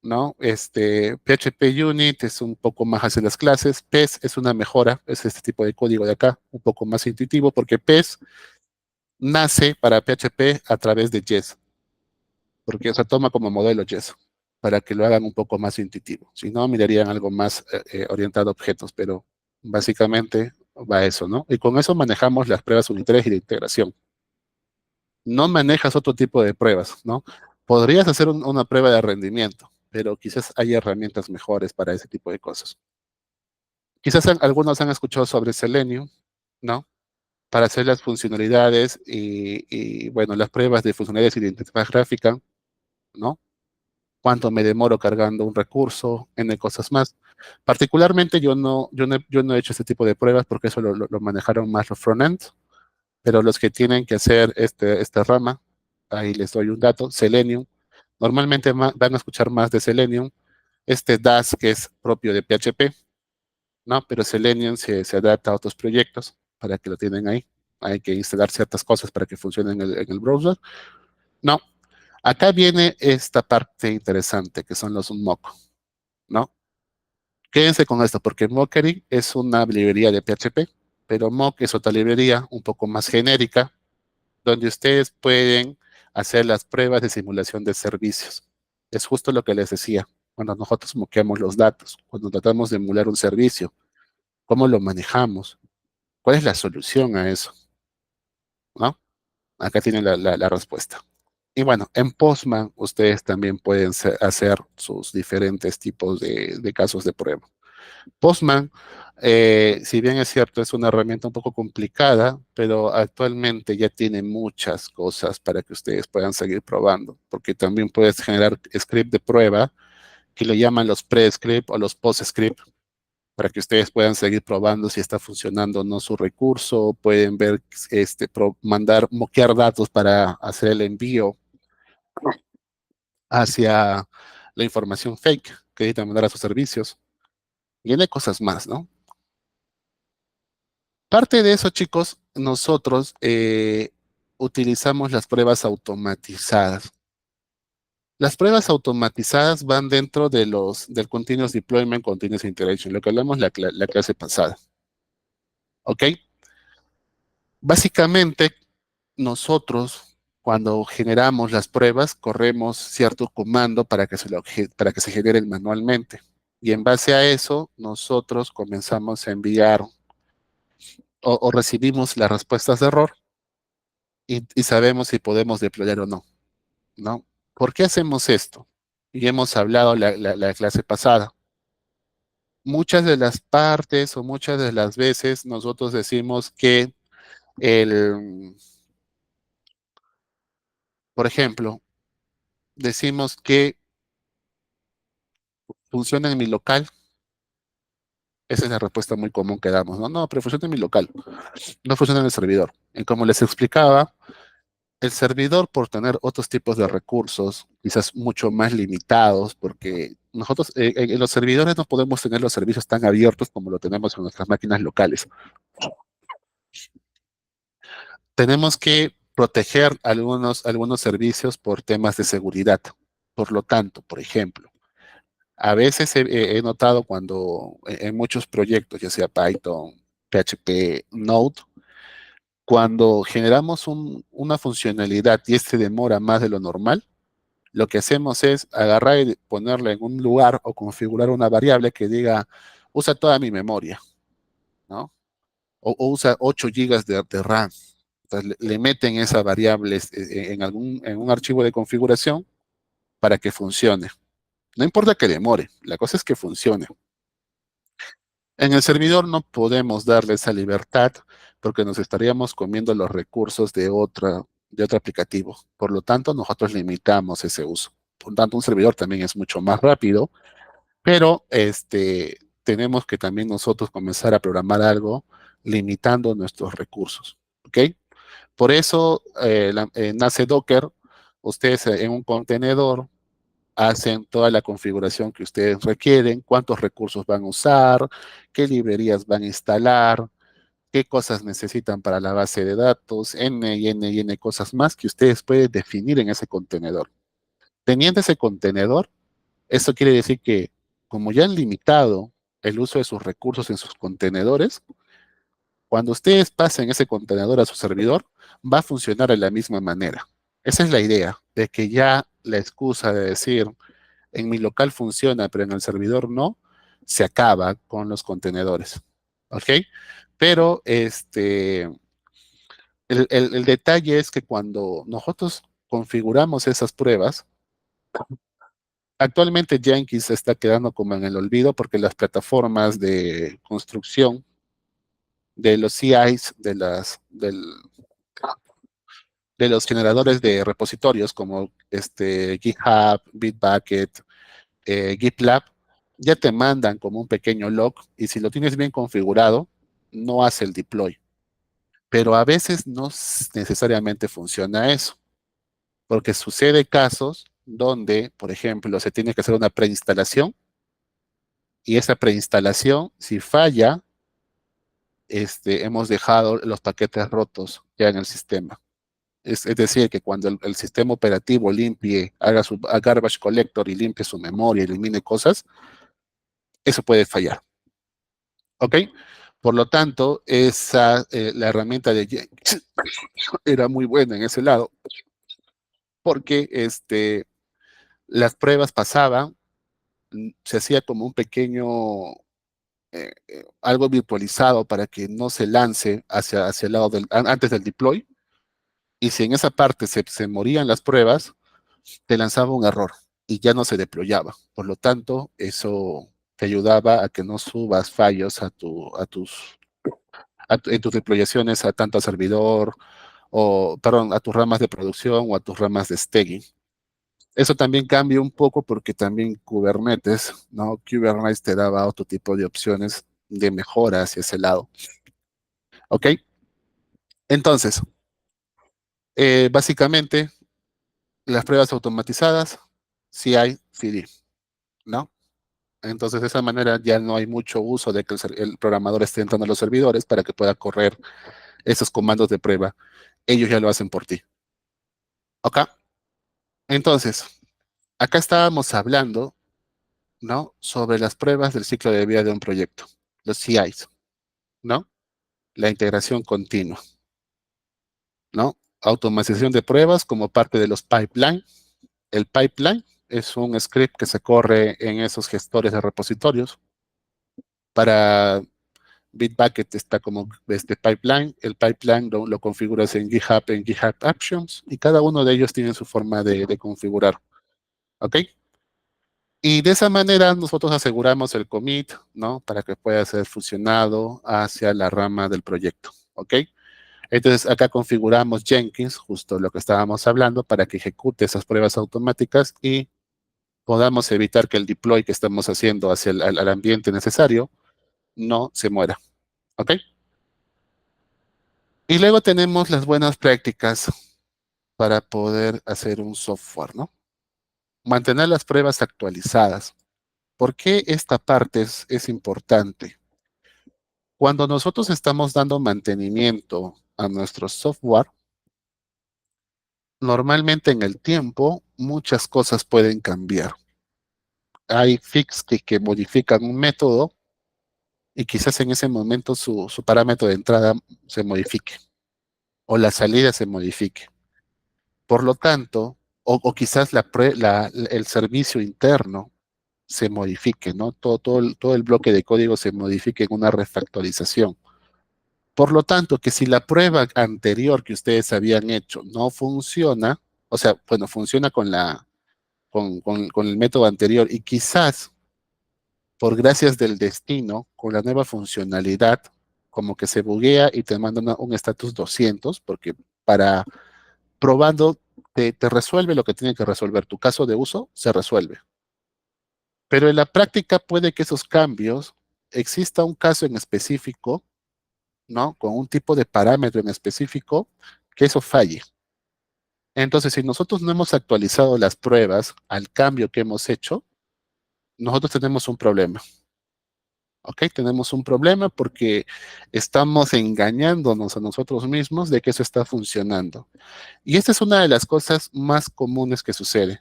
¿no? PHP Unit es un poco más hacia las clases, PES es una mejora, es este tipo de código de acá, un poco más intuitivo, porque PES nace para PHP a través de Jest, porque se toma como modelo Jest, para que lo hagan un poco más intuitivo. Si no, mirarían algo más orientado a objetos, pero básicamente va eso, ¿no? Y con eso manejamos las pruebas unitarias y de integración. No manejas otro tipo de pruebas, ¿no? Podrías hacer una prueba de rendimiento, pero quizás hay herramientas mejores para ese tipo de cosas. Quizás algunos han escuchado sobre Selenium, ¿no? Para hacer las funcionalidades bueno, las pruebas de funcionalidades y de interfaz gráfica, ¿no? Cuánto me demoro cargando un recurso, N cosas más. Particularmente yo no he hecho este tipo de pruebas porque eso lo manejaron más los frontend, pero los que tienen que hacer esta rama, ahí les doy un dato, Selenium, normalmente van a escuchar más de Selenium, DAS que es propio de PHP, ¿no? Pero Selenium se adapta a otros proyectos para que lo tienen ahí. Hay que instalar ciertas cosas para que funcione en el browser. No, acá viene esta parte interesante que son los mock, ¿no? Quédense con esto porque Mockery es una librería de PHP, pero mock es otra librería un poco más genérica donde ustedes pueden hacer las pruebas de simulación de servicios. Es justo lo que les decía. Cuando nosotros moqueamos los datos, cuando tratamos de emular un servicio, ¿cómo lo manejamos? ¿Cuál es la solución a eso? ¿No? Acá tienen la respuesta. Y bueno, en Postman ustedes también pueden hacer sus diferentes tipos de casos de prueba. Postman, si bien es cierto, es una herramienta un poco complicada, pero actualmente ya tiene muchas cosas para que ustedes puedan seguir probando, porque también puedes generar script de prueba que le llaman los pre-script o los post-script para que ustedes puedan seguir probando si está funcionando o no su recurso, pueden ver, mandar, moquear datos para hacer el envío hacia la información fake que necesitan mandar a sus servicios. Y hay cosas más, ¿no? Parte de eso, chicos, nosotros utilizamos las pruebas automatizadas. Las pruebas automatizadas van dentro del Continuous Deployment, Continuous Integration, lo que hablamos la clase pasada. ¿Ok? Básicamente, nosotros, cuando generamos las pruebas, corremos cierto comando para que se generen manualmente. Y en base a eso, nosotros comenzamos a enviar o recibimos las respuestas de error y sabemos si podemos deployar o no, ¿no? ¿Por qué hacemos esto? Y hemos hablado la clase pasada. Muchas de las partes o muchas de las veces nosotros decimos que el, por ejemplo, decimos que funciona en mi local. Esa es la respuesta muy común que damos, ¿no? No, pero funciona en mi local, no funciona en el servidor. Y como les explicaba, el servidor, por tener otros tipos de recursos, quizás mucho más limitados, porque nosotros en los servidores no podemos tener los servicios tan abiertos como lo tenemos en nuestras máquinas locales. Tenemos que proteger algunos servicios por temas de seguridad. Por lo tanto, por ejemplo, a veces he notado cuando en muchos proyectos, ya sea Python, PHP, Node, cuando generamos una funcionalidad y este demora más de lo normal, lo que hacemos es agarrar y ponerle en un lugar o configurar una variable que diga, usa toda mi memoria, ¿no? O usa 8 gigas de RAM. Entonces, le meten esa variable en un archivo de configuración para que funcione. No importa que demore, la cosa es que funcione. En el servidor no podemos darle esa libertad porque nos estaríamos comiendo los recursos de otro aplicativo. Por lo tanto, nosotros limitamos ese uso. Por lo tanto, un servidor también es mucho más rápido, pero tenemos que también nosotros comenzar a programar algo limitando nuestros recursos. ¿Ok? Por eso nace Docker. Ustedes en un contenedor hacen toda la configuración que ustedes requieren, cuántos recursos van a usar, qué librerías van a instalar, qué cosas necesitan para la base de datos, N y N y N cosas más que ustedes pueden definir en ese contenedor. Teniendo ese contenedor, eso quiere decir que como ya han limitado el uso de sus recursos en sus contenedores, cuando ustedes pasen ese contenedor a su servidor, va a funcionar de la misma manera. Esa es la idea, de que ya la excusa de decir, en mi local funciona, pero en el servidor no, se acaba con los contenedores. ¿Ok? Pero el detalle es que cuando nosotros configuramos esas pruebas, actualmente Jenkins está quedando como en el olvido porque las plataformas de construcción de los CIs, de los generadores de repositorios como GitHub, Bitbucket, GitLab, ya te mandan como un pequeño log y si lo tienes bien configurado, no hace el deploy. Pero a veces no necesariamente funciona eso, porque sucede casos donde, por ejemplo, se tiene que hacer una preinstalación y esa preinstalación, si falla, hemos dejado los paquetes rotos ya en el sistema. Es decir, que cuando el sistema operativo limpie, haga su garbage collector y limpie su memoria, elimine cosas, eso puede fallar. ¿Ok? Por lo tanto, la herramienta de Jenkins era muy buena en ese lado, porque las pruebas pasaban, se hacía como un pequeño, algo virtualizado para que no se lance hacia el lado antes del deploy, y si en esa parte se morían las pruebas, te lanzaba un error y ya no se deployaba. Por lo tanto, eso te ayudaba a que no subas fallos en tus deployaciones a tanto a servidor o, perdón, a tus ramas de producción o a tus ramas de staging. Eso también cambia un poco porque también Kubernetes, ¿no? Kubernetes te daba otro tipo de opciones de mejora hacia ese lado. ¿Ok? Entonces, básicamente, las pruebas automatizadas, sí hay CD, ¿no? Entonces, de esa manera ya no hay mucho uso de que el programador esté entrando a los servidores para que pueda correr esos comandos de prueba. Ellos ya lo hacen por ti. ¿Ok? Entonces, acá estábamos hablando, ¿no? Sobre las pruebas del ciclo de vida de un proyecto, los CIs, ¿no? La integración continua, ¿no? Automatización de pruebas como parte de los pipelines. El pipeline es un script que se corre en esos gestores de repositorios para Bitbucket está como este pipeline. El pipeline lo configuras en GitHub Actions, y cada uno de ellos tiene su forma de configurar. ¿Ok? Y de esa manera nosotros aseguramos el commit, ¿no? Para que pueda ser fusionado hacia la rama del proyecto. ¿Ok? Entonces acá configuramos Jenkins, justo lo que estábamos hablando, para que ejecute esas pruebas automáticas y podamos evitar que el deploy que estamos haciendo hacia al ambiente necesario no se muera. ¿Ok? Y luego tenemos las buenas prácticas para poder hacer un software, ¿no? Mantener las pruebas actualizadas. ¿Por qué esta parte es importante? Cuando nosotros estamos dando mantenimiento a nuestro software, normalmente en el tiempo muchas cosas pueden cambiar. Hay fix que modifican un método y quizás en ese momento su parámetro de entrada se modifique o la salida se modifique. Por lo tanto, o quizás el servicio interno se modifique, ¿no? Todo el bloque de código se modifique en una refactorización. Por lo tanto, que si la prueba anterior que ustedes habían hecho no funciona, o sea, bueno, funciona con el método anterior, y quizás por gracias del destino, con la nueva funcionalidad, como que se buguea y te manda un estatus 200, porque para probando te resuelve lo que tiene que resolver. Tu caso de uso se resuelve. Pero en la práctica puede que esos cambios, exista un caso en específico, ¿no? Con un tipo de parámetro en específico, que eso falle. Entonces, si nosotros no hemos actualizado las pruebas al cambio que hemos hecho, nosotros tenemos un problema. ¿Ok? Tenemos un problema porque estamos engañándonos a nosotros mismos de que eso está funcionando. Y esta es una de las cosas más comunes que sucede.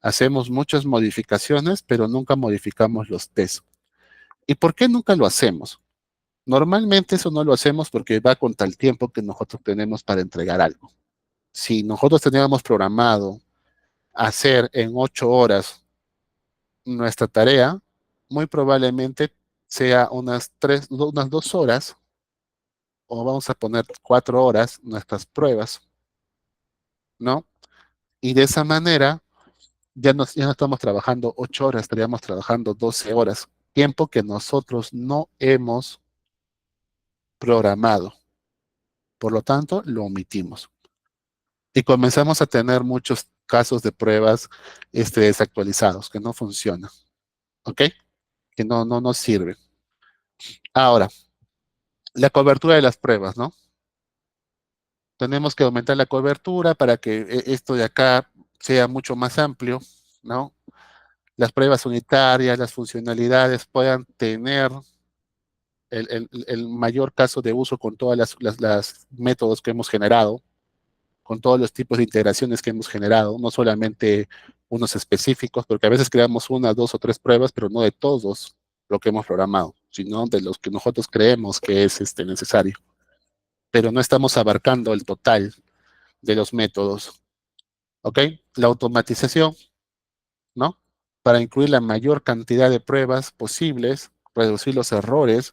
Hacemos muchas modificaciones, pero nunca modificamos los test. ¿Y por qué nunca lo hacemos? Normalmente eso no lo hacemos porque va contra el tiempo que nosotros tenemos para entregar algo. Si nosotros teníamos programado hacer en 8 horas nuestra tarea, muy probablemente sea unas 2 horas, o vamos a poner 4 horas nuestras pruebas, ¿no? Y de esa manera ya no estamos trabajando 8 horas, estaríamos trabajando 12 horas, tiempo que nosotros no hemos programado. Por lo tanto, lo omitimos. Y comenzamos a tener muchos casos de pruebas desactualizados, que no funcionan, ¿ok? Que no nos sirven. Ahora, la cobertura de las pruebas, ¿no? Tenemos que aumentar la cobertura para que esto de acá sea mucho más amplio, ¿no? Las pruebas unitarias, las funcionalidades puedan tener el mayor caso de uso con todas las métodos que hemos generado, con todos los tipos de integraciones que hemos generado, no solamente unos específicos, porque a veces creamos una, dos o tres pruebas, pero no de todos lo que hemos programado, sino de los que nosotros creemos que es necesario. Pero no estamos abarcando el total de los métodos. ¿Ok? La automatización, ¿no? Para incluir la mayor cantidad de pruebas posibles, reducir los errores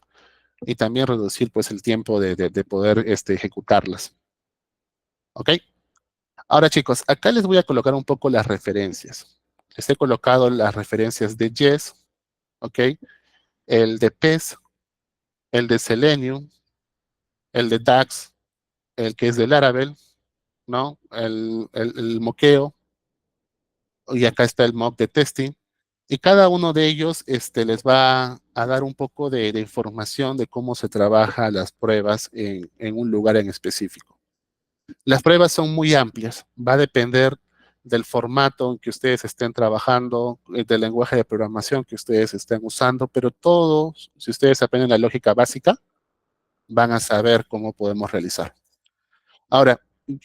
y también reducir pues el tiempo de poder ejecutarlas. ¿Ok? Ahora chicos, acá les voy a colocar un poco las referencias. Les he colocado las referencias de Jest, ¿ok? El de PES, el de Selenium, el de DAX, el que es de Laravel, ¿no? El moqueo, y acá está el mock de testing. Y cada uno de ellos les va a dar un poco de información de cómo se trabaja las pruebas en un lugar en específico. Las pruebas son muy amplias, va a depender del formato en que ustedes estén trabajando, del lenguaje de programación que ustedes estén usando, pero todos, si ustedes aprenden la lógica básica, van a saber cómo podemos realizar. Ahora,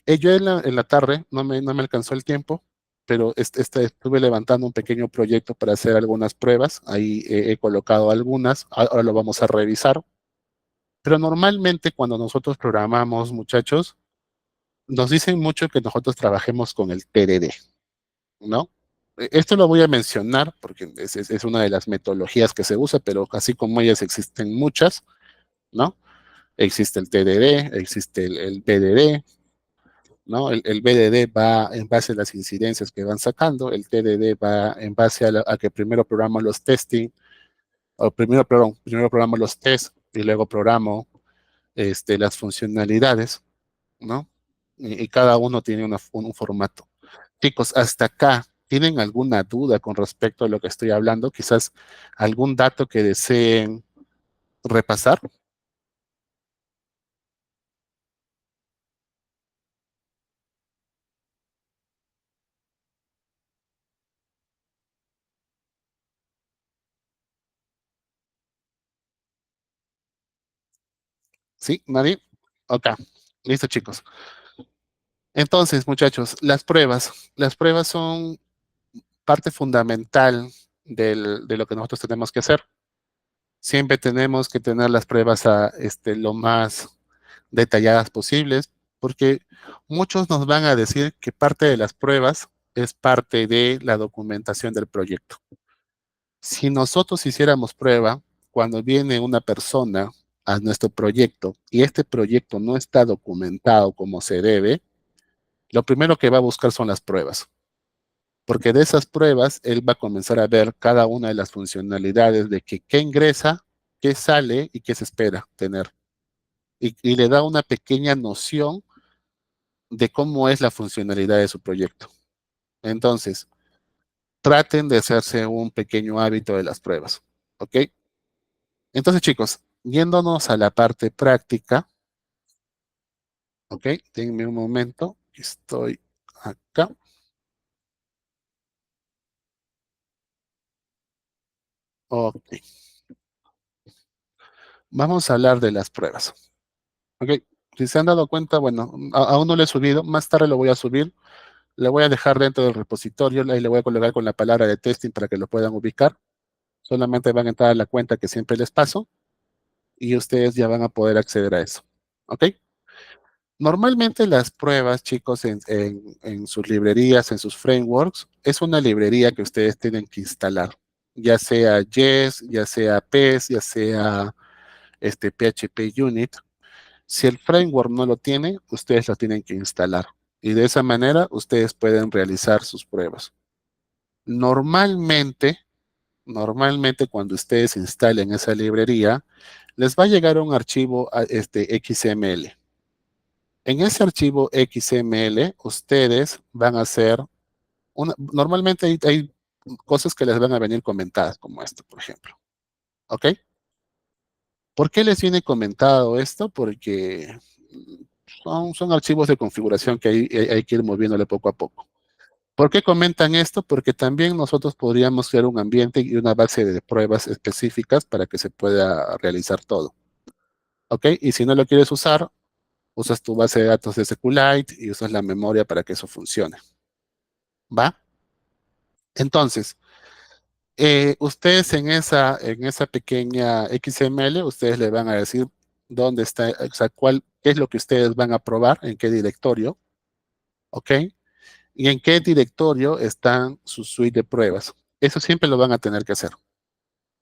yo en la tarde no me alcanzó el tiempo, pero estuve levantando un pequeño proyecto para hacer algunas pruebas. Ahí he colocado algunas, ahora lo vamos a revisar. Pero normalmente cuando nosotros programamos, muchachos, nos dicen mucho que nosotros trabajemos con el TDD, ¿no? Esto lo voy a mencionar porque es una de las metodologías que se usa, pero así como ellas existen muchas. ¿no? Existe el TDD, existe el BDD, ¿no? El BDD va en base a las incidencias que van sacando, el TDD va en base a que primero programo los testing, o primero programo los tests y luego programo las funcionalidades, ¿no? Y cada uno tiene un formato. Chicos, hasta acá, ¿tienen alguna duda con respecto a lo que estoy hablando? Quizás algún dato que deseen repasar. ¿Sí? ¿Nadie? Ok. Listo, chicos. Entonces, muchachos, las pruebas son parte fundamental de lo que nosotros tenemos que hacer. Siempre tenemos que tener las pruebas lo más detalladas posibles, porque muchos nos van a decir que parte de las pruebas es parte de la documentación del proyecto. Si nosotros hiciéramos prueba, cuando viene una persona a nuestro proyecto y este proyecto no está documentado como se debe, lo primero que va a buscar son las pruebas, porque de esas pruebas él va a comenzar a ver cada una de las funcionalidades de que qué ingresa, qué sale y qué se espera tener. Y le da una pequeña noción de cómo es la funcionalidad de su proyecto. Entonces, traten de hacerse un pequeño hábito de las pruebas. ¿Ok? Entonces, chicos, yéndonos a la parte práctica, ¿ok? Denme un momento, estoy acá. Ok, vamos a hablar de las pruebas. ¿Ok? Si se han dado cuenta, bueno, aún no lo he subido, más tarde lo voy a subir. Le voy a dejar dentro del repositorio, ahí le voy a colocar con la palabra de testing para que lo puedan ubicar. Solamente van a entrar a la cuenta que siempre les paso y ustedes ya van a poder acceder a eso. ¿Ok? Normalmente las pruebas, chicos, en sus librerías, en sus frameworks, es una librería que ustedes tienen que instalar, ya sea Jest, ya sea PES, ya sea PHP Unit. Si el framework no lo tiene, ustedes lo tienen que instalar. Y de esa manera ustedes pueden realizar sus pruebas. Normalmente, normalmente cuando ustedes instalen esa librería, les va a llegar un archivo XML. En ese archivo XML, ustedes van a hacer normalmente hay cosas que les van a venir comentadas, como esto, por ejemplo. ¿Ok? ¿Por qué les viene comentado esto? Porque son archivos de configuración que hay que ir moviéndole poco a poco. ¿Por qué comentan esto? Porque también nosotros podríamos crear un ambiente y una base de pruebas específicas para que se pueda realizar todo. ¿Ok? Y si no lo quieres usar, usas tu base de datos de SQLite y usas la memoria para que eso funcione. ¿Va? Entonces, ustedes en esa pequeña XML, ustedes le van a decir dónde está, o sea, qué es lo que ustedes van a probar, en qué directorio, ¿ok? Y en qué directorio están su suite de pruebas. Eso siempre lo van a tener que hacer,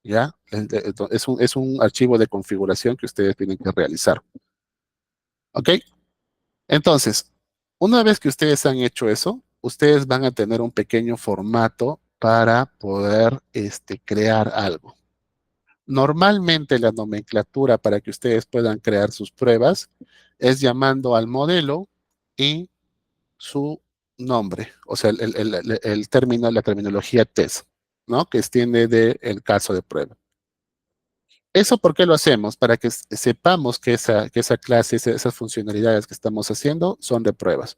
¿ya? Es un archivo de configuración que ustedes tienen que realizar, ¿ok? Entonces, una vez que ustedes han hecho eso, ustedes van a tener un pequeño formato para poder crear algo. Normalmente la nomenclatura para que ustedes puedan crear sus pruebas es llamando al modelo y su nombre, o sea, el término, la terminología test, ¿no? Que extiende del caso de prueba. ¿Eso por qué lo hacemos? Para que sepamos que esa clase, esas funcionalidades que estamos haciendo son de pruebas.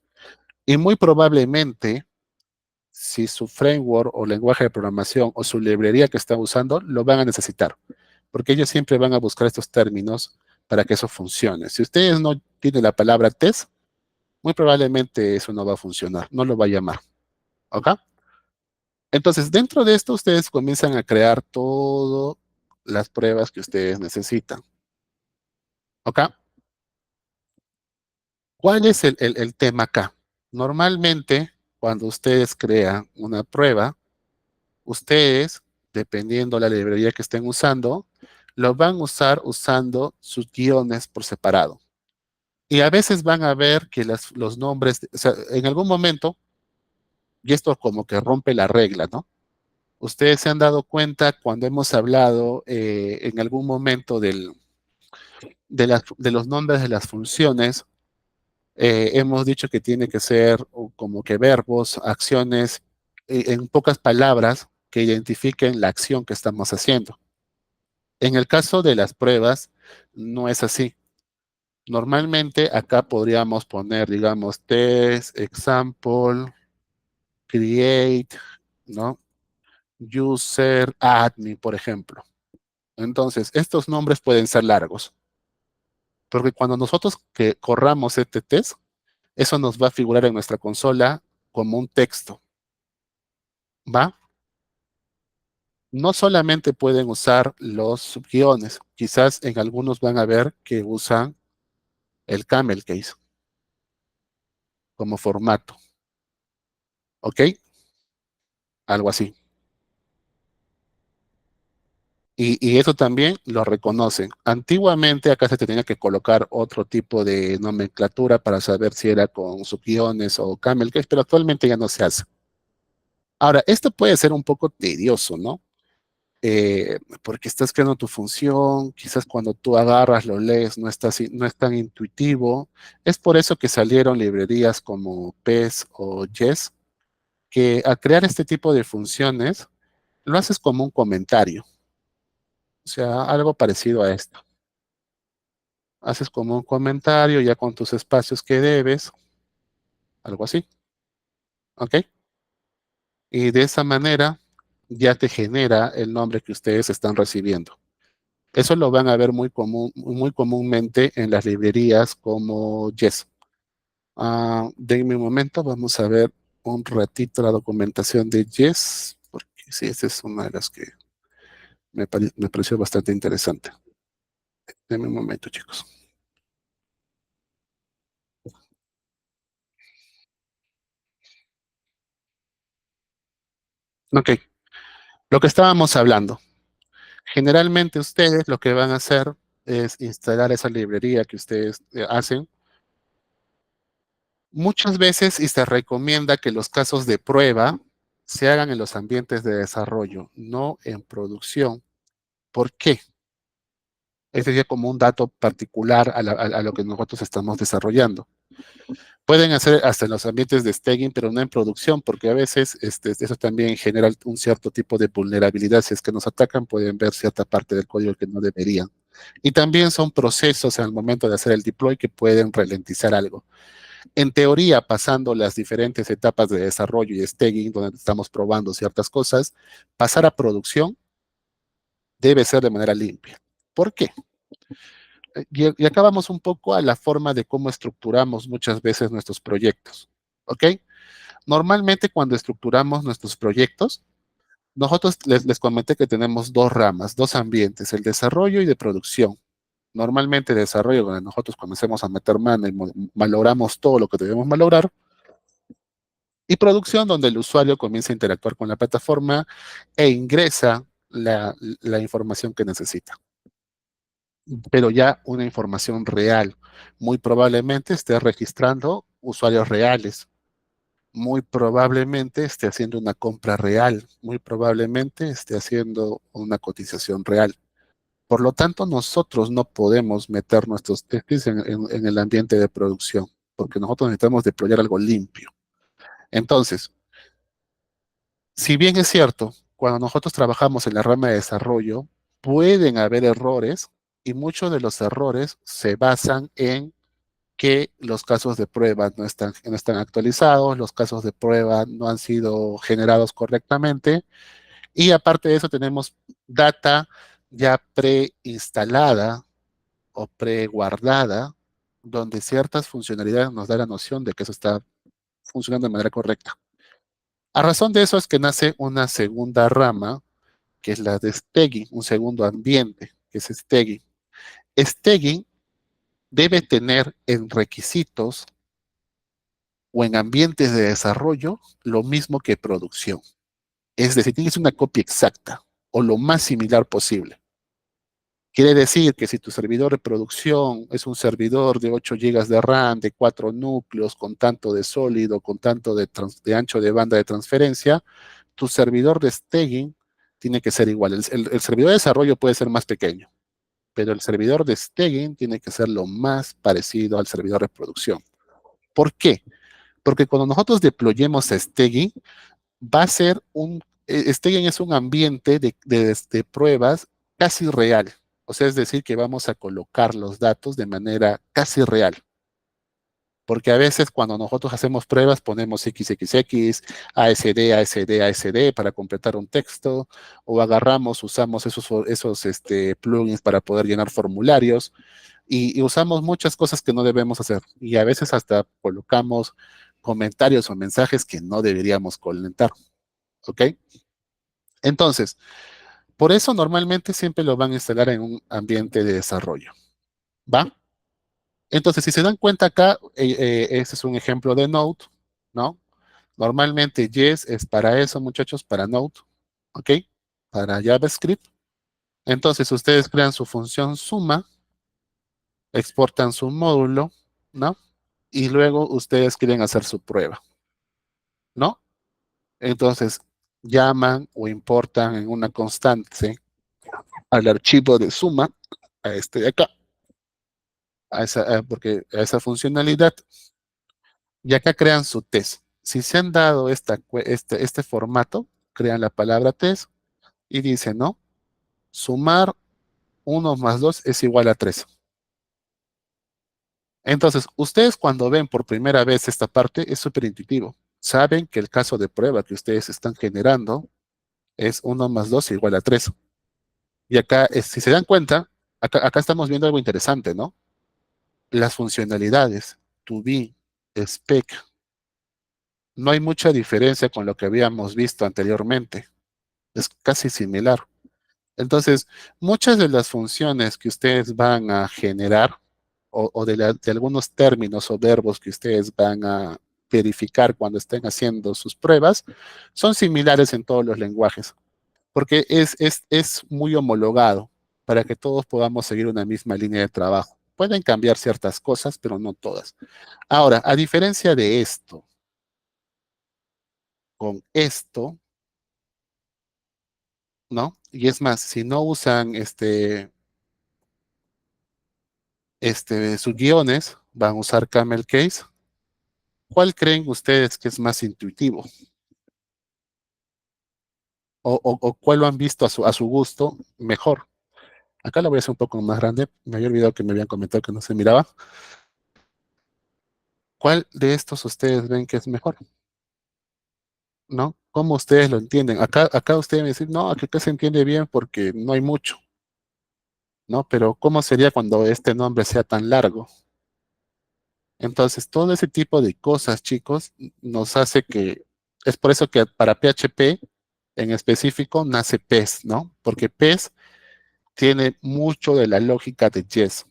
Y muy probablemente, si su framework o lenguaje de programación o su librería que está usando, lo van a necesitar, porque ellos siempre van a buscar estos términos para que eso funcione. Si ustedes no tienen la palabra test, muy probablemente eso no va a funcionar, no lo va a llamar. ¿Ok? Entonces, dentro de esto, ustedes comienzan a crear todas las pruebas que ustedes necesitan. ¿Ok? ¿Cuál es el tema acá? Normalmente, cuando ustedes crean una prueba, ustedes, dependiendo la librería que estén usando, lo van a usar usando sus guiones por separado. Y a veces van a ver que los nombres, o sea, en algún momento, y esto como que rompe la regla, ¿no? Ustedes se han dado cuenta cuando hemos hablado en algún momento de los nombres de las funciones, hemos dicho que tiene que ser como que verbos, acciones, en pocas palabras que identifiquen la acción que estamos haciendo. En el caso de las pruebas, no es así. Normalmente acá podríamos poner, digamos, test, example, create, ¿no? User, admin, por ejemplo. Entonces, estos nombres pueden ser largos, porque cuando nosotros que corramos este test, eso nos va a figurar en nuestra consola como un texto, ¿va? No solamente pueden usar los subguiones, quizás en algunos van a ver que usan el camel case como formato, ¿ok? Algo así. Y eso también lo reconocen. Antiguamente acá se tenía que colocar otro tipo de nomenclatura para saber si era con subguiones o camel case, pero actualmente ya no se hace. Ahora, esto puede ser un poco tedioso, ¿no? Porque estás creando tu función, quizás cuando tú agarras, lo lees, no es tan intuitivo. Es por eso que salieron librerías como PES o Yes, que al crear este tipo de funciones, lo haces como un comentario, o sea, algo parecido a esto. Haces como un comentario ya con tus espacios que debes, algo así, ¿ok? Y de esa manera ya te genera el nombre que ustedes están recibiendo. Eso lo van a ver muy comúnmente en las librerías como Yes. Denme un momento, vamos a ver un ratito la documentación de Yes, porque sí, esta es una de las que me pareció bastante interesante. Denme un momento, chicos. Ok, lo que estábamos hablando. Generalmente ustedes lo que van a hacer es instalar esa librería que ustedes hacen. Muchas veces y se recomienda que los casos de prueba se hagan en los ambientes de desarrollo, no en producción. ¿Por qué? Ese sería como un dato particular a lo que nosotros estamos desarrollando. Pueden hacer hasta en los ambientes de staging, pero no en producción, porque a veces eso también genera un cierto tipo de vulnerabilidad. Si es que nos atacan, pueden ver cierta parte del código que no deberían. Y también son procesos al momento de hacer el deploy que pueden ralentizar algo. En teoría, pasando las diferentes etapas de desarrollo y staging, donde estamos probando ciertas cosas, pasar a producción debe ser de manera limpia. ¿Por qué? Y acá vamos un poco a la forma de cómo estructuramos muchas veces nuestros proyectos. ¿Ok? Normalmente cuando estructuramos nuestros proyectos, nosotros les comenté que tenemos dos ramas, dos ambientes, el desarrollo y de producción. Normalmente desarrollo, donde nosotros comencemos a meter mano y malogramos todo lo que debemos malograr, y producción, donde el usuario comienza a interactuar con la plataforma e ingresa la información que necesita. Pero ya una información real. Muy probablemente esté registrando usuarios reales. Muy probablemente esté haciendo una compra real. Muy probablemente esté haciendo una cotización real. Por lo tanto, nosotros no podemos meter nuestros testes en el ambiente de producción, porque nosotros necesitamos deployar algo limpio. Entonces, si bien es cierto, cuando nosotros trabajamos en la rama de desarrollo, pueden haber errores y muchos de los errores se basan en que los casos de prueba no están actualizados, los casos de prueba no han sido generados correctamente y aparte de eso tenemos data ya preinstalada o preguardada donde ciertas funcionalidades nos da la noción de que eso está funcionando de manera correcta. A razón de eso es que nace una segunda rama, que es la de staging, un segundo ambiente, que es staging. Staging debe tener en requisitos o en ambientes de desarrollo lo mismo que producción. Es decir, tiene que ser una copia exacta o lo más similar posible. Quiere decir que si tu servidor de producción es un servidor de 8 gigas de RAM, de 4 núcleos, con tanto de sólido, con tanto de ancho de banda de transferencia, tu servidor de staging tiene que ser igual. El servidor de desarrollo puede ser más pequeño, pero el servidor de staging tiene que ser lo más parecido al servidor de producción. ¿Por qué? Porque cuando nosotros deployemos staging, va a ser staging es un ambiente de pruebas casi real. O sea, es decir, que vamos a colocar los datos de manera casi real. Porque a veces cuando nosotros hacemos pruebas ponemos XXX, ASD, ASD, ASD para completar un texto, o agarramos, usamos esos plugins para poder llenar formularios, y usamos muchas cosas que no debemos hacer. Y a veces hasta colocamos comentarios o mensajes que no deberíamos comentar. ¿Ok? Entonces, por eso normalmente siempre lo van a instalar en un ambiente de desarrollo. ¿Va? Entonces, si se dan cuenta acá, ese es un ejemplo de Node, ¿no? Normalmente Yes es para eso, muchachos, para Node, ¿ok? Para JavaScript. Entonces, ustedes crean su función suma, exportan su módulo, ¿no? Y luego ustedes quieren hacer su prueba, ¿no? Entonces, llaman o importan en una constante al archivo de suma, a este de acá, porque a esa funcionalidad, y acá crean su test. Si se han dado este formato, crean la palabra test y dicen, ¿no? Sumar 1 más 2 es igual a 3. Entonces, ustedes cuando ven por primera vez esta parte, es súper intuitivo. Saben que el caso de prueba que ustedes están generando es 1 más 2 igual a 3. Y acá, si se dan cuenta, acá estamos viendo algo interesante, ¿no? Las funcionalidades, to be, spec, no hay mucha diferencia con lo que habíamos visto anteriormente. Es casi similar. Entonces, muchas de las funciones que ustedes van a generar o de algunos términos o verbos que ustedes van a verificar cuando estén haciendo sus pruebas son similares en todos los lenguajes, porque es muy homologado para que todos podamos seguir una misma línea de trabajo. Pueden cambiar ciertas cosas, pero no todas. Ahora, a diferencia de esto, con esto, ¿no? Y es más, si no usan sus guiones, van a usar Camel Case. ¿Cuál creen ustedes que es más intuitivo? ¿O cuál lo han visto a su gusto mejor? Acá lo voy a hacer un poco más grande. Me había olvidado que me habían comentado que no se miraba. ¿Cuál de estos ustedes ven que es mejor? ¿No? ¿Cómo ustedes lo entienden? Acá ustedes me dicen, no, acá se entiende bien porque no hay mucho, ¿no? Pero ¿cómo sería cuando este nombre sea tan largo? Entonces, todo ese tipo de cosas, chicos, nos hace que, es por eso que para PHP en específico nace PES, ¿no? Porque PES tiene mucho de la lógica de Jest,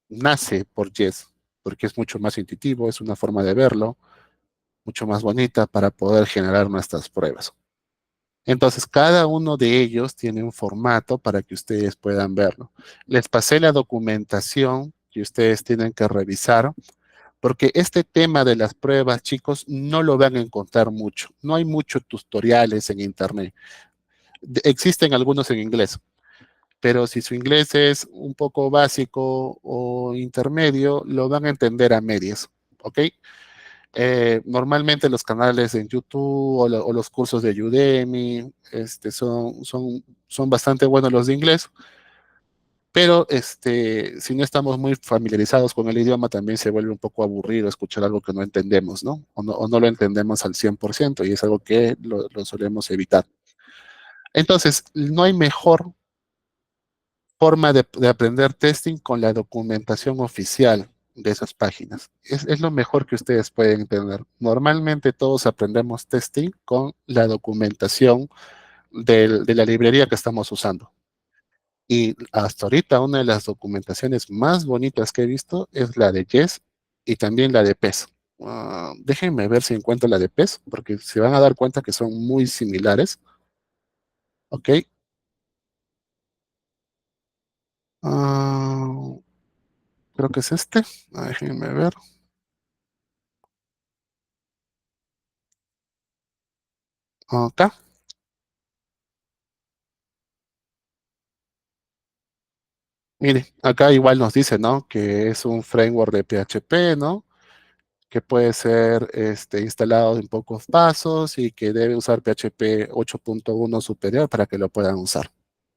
nace por Jest, porque es mucho más intuitivo, es una forma de verlo, mucho más bonita para poder generar nuestras pruebas. Entonces, cada uno de ellos tiene un formato para que ustedes puedan verlo. Les pasé la documentación que ustedes tienen que revisar porque este tema de las pruebas, chicos, no lo van a encontrar mucho. No hay muchos tutoriales en internet. Existen algunos en inglés, pero si su inglés es un poco básico o intermedio, lo van a entender a medias, ¿ok? Normalmente los canales en YouTube o los cursos de Udemy son bastante buenos los de inglés, pero si no estamos muy familiarizados con el idioma, también se vuelve un poco aburrido escuchar algo que no entendemos, ¿no? O no lo entendemos al 100% y es algo que lo solemos evitar. Entonces, no hay mejor forma de aprender testing con la documentación oficial de esas páginas. Es lo mejor que ustedes pueden entender. Normalmente todos aprendemos testing con la documentación de la librería que estamos usando. Y hasta ahorita una de las documentaciones más bonitas que he visto es la de Yes y también la de PES. Déjenme ver si encuentro la de PES, porque se van a dar cuenta que son muy similares. ¿Ok? Ah, creo que es este. Déjenme ver. Acá. Mire, acá igual nos dice, ¿no? Que es un framework de PHP, ¿no? Que puede ser instalado en pocos pasos y que debe usar PHP 8.1 superior para que lo puedan usar.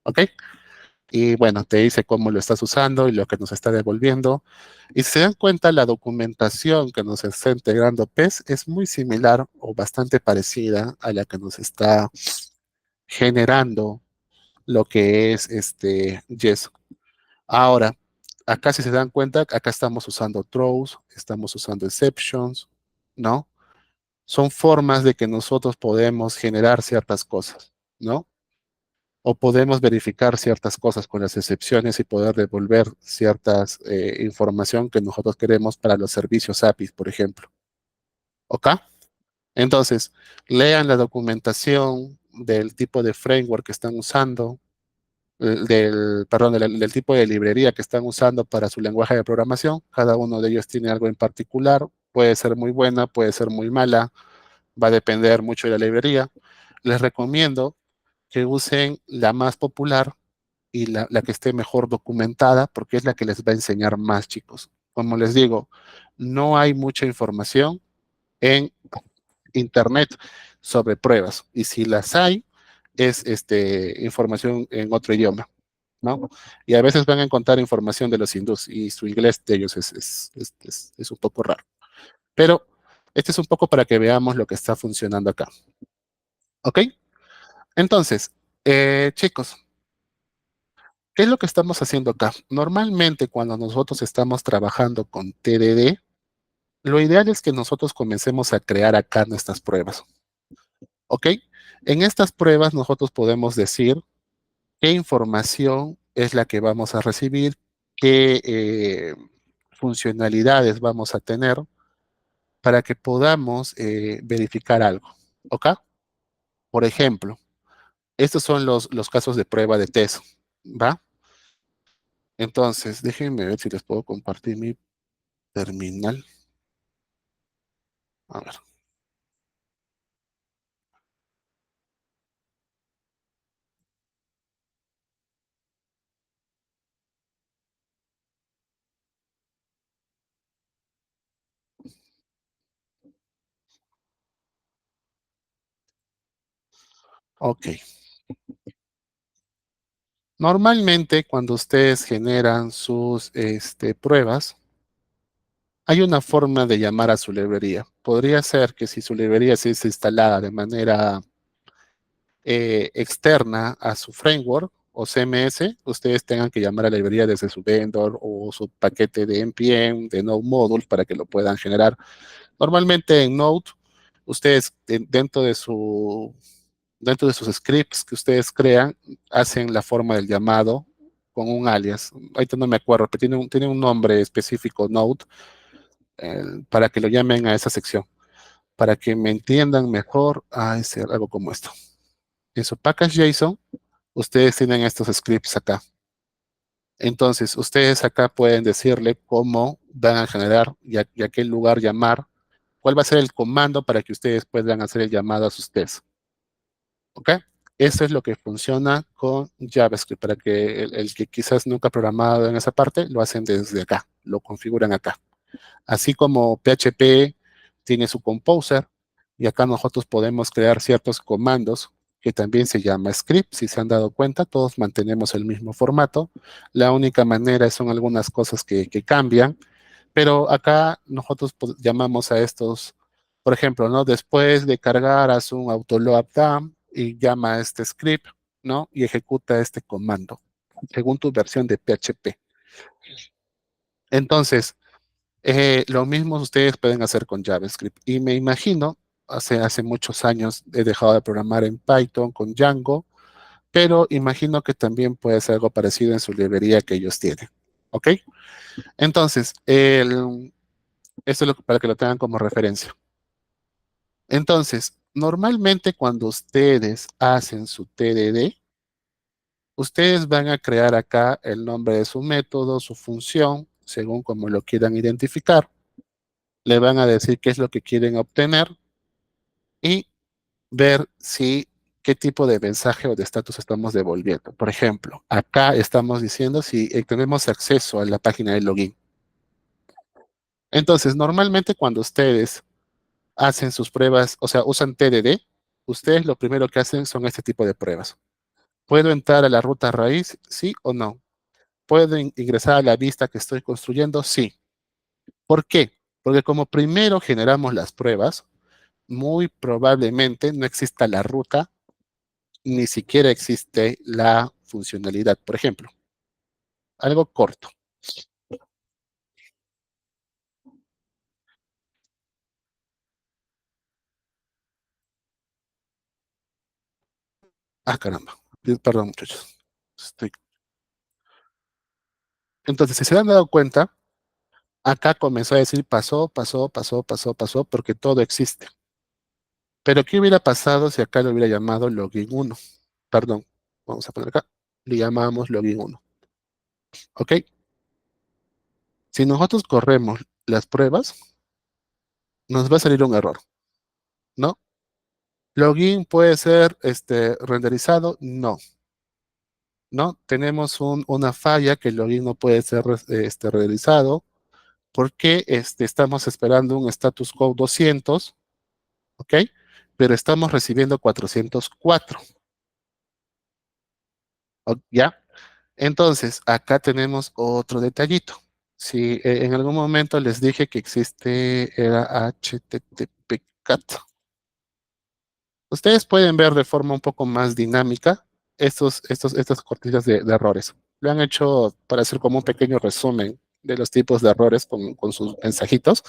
¿Ok? Y bueno, te dice cómo lo estás usando y lo que nos está devolviendo. Y si se dan cuenta, la documentación que nos está integrando PES es muy similar o bastante parecida a la que nos está generando lo que es Yes. Ahora, acá si se dan cuenta, acá estamos usando throws, estamos usando exceptions, ¿no? Son formas de que nosotros podemos generar ciertas cosas, ¿no? O podemos verificar ciertas cosas con las excepciones y poder devolver ciertas información que nosotros queremos para los servicios APIs, por ejemplo. ¿Ok? Entonces, lean la documentación del tipo de framework que están usando, perdón, del tipo de librería que están usando para su lenguaje de programación. Cada uno de ellos tiene algo en particular. Puede ser muy buena, puede ser muy mala, va a depender mucho de la librería. Les recomiendo que usen la más popular y la que esté mejor documentada, porque es la que les va a enseñar más, chicos. Como les digo, no hay mucha información en Internet sobre pruebas, y si las hay, es información en otro idioma, ¿no? Y a veces van a encontrar información de los hindús, y su inglés de ellos es un poco raro. Pero este es un poco para que veamos lo que está funcionando acá. ¿Ok? Entonces, chicos, ¿qué es lo que estamos haciendo acá? Normalmente cuando nosotros estamos trabajando con TDD, lo ideal es que nosotros comencemos a crear acá nuestras pruebas. ¿Ok? En estas pruebas nosotros podemos decir qué información es la que vamos a recibir, qué funcionalidades vamos a tener para que podamos verificar algo. ¿Ok? Por ejemplo, estos son los casos de prueba de test. ¿Va? Entonces, déjenme ver si les puedo compartir mi terminal. A ver. Ok. Normalmente, cuando ustedes generan sus pruebas, hay una forma de llamar a su librería. Podría ser que si su librería se es instalada de manera externa a su framework o CMS, ustedes tengan que llamar a la librería desde su vendor o su paquete de NPM, de Node Modules, para que lo puedan generar. Normalmente en Node, ustedes dentro de sus scripts que ustedes crean, hacen la forma del llamado con un alias. Ahorita no me acuerdo, pero tiene un nombre específico, Node, para que lo llamen a esa sección. Para que me entiendan mejor, es algo como esto. En su package JSON, ustedes tienen estos scripts acá. Entonces, ustedes acá pueden decirle cómo van a generar y a qué lugar llamar, cuál va a ser el comando para que ustedes puedan hacer el llamado a sus tests. ¿Ok? Eso es lo que funciona con JavaScript, para que el que quizás nunca ha programado en esa parte, lo hacen desde acá, lo configuran acá. Así como PHP tiene su composer, y acá nosotros podemos crear ciertos comandos que también se llama script. Si se han dado cuenta, todos mantenemos el mismo formato. La única manera son algunas cosas que cambian, pero acá nosotros llamamos a estos, por ejemplo, ¿no? Después de cargar, haz un autoload down y llama a este script, ¿no? Y ejecuta este comando según tu versión de PHP. Entonces, lo mismo ustedes pueden hacer con JavaScript. Y me imagino, hace muchos años he dejado de programar en Python con Django, pero imagino que también puede ser algo parecido en su librería que ellos tienen. ¿Ok? Entonces, esto es para que lo tengan como referencia. Entonces, normalmente cuando ustedes hacen su TDD, Ustedes van a crear acá el nombre de su método, su función, según como lo quieran identificar. Le van a decir qué es lo que quieren obtener y ver si qué tipo de mensaje o de estatus estamos devolviendo. Por ejemplo, acá estamos diciendo si tenemos acceso a la página de login. Entonces, normalmente cuando ustedes hacen sus pruebas, o sea, usan TDD, ustedes lo primero que hacen son este tipo de pruebas. ¿Puedo entrar a la ruta raíz? Sí o no. ¿Puedo ingresar a la vista que estoy construyendo? Sí. ¿Por qué? Porque como primero generamos las pruebas, muy probablemente no exista la ruta, ni siquiera existe la funcionalidad. Por ejemplo, algo corto. Ah, caramba. Perdón, muchachos. Estoy- Entonces, si se han dado cuenta, acá comenzó a decir pasó, pasó, pasó, pasó, pasó, porque todo existe. Pero ¿qué hubiera pasado si acá lo hubiera llamado login 1? Perdón, vamos a poner acá. Le llamamos login 1. ¿Ok? Si nosotros corremos las pruebas, nos va a salir un error, ¿no? Login puede ser renderizado, no, ¿no? Tenemos una falla que el login no puede ser renderizado porque estamos esperando un status code 200, ¿ok? Pero estamos recibiendo 404, ¿ya? Entonces, acá tenemos otro detallito. Si en algún momento les dije que existe, era HTTP CAT. Ustedes pueden ver de forma un poco más dinámica estas cortillas de errores. Lo han hecho para hacer como un pequeño resumen de los tipos de errores con sus mensajitos,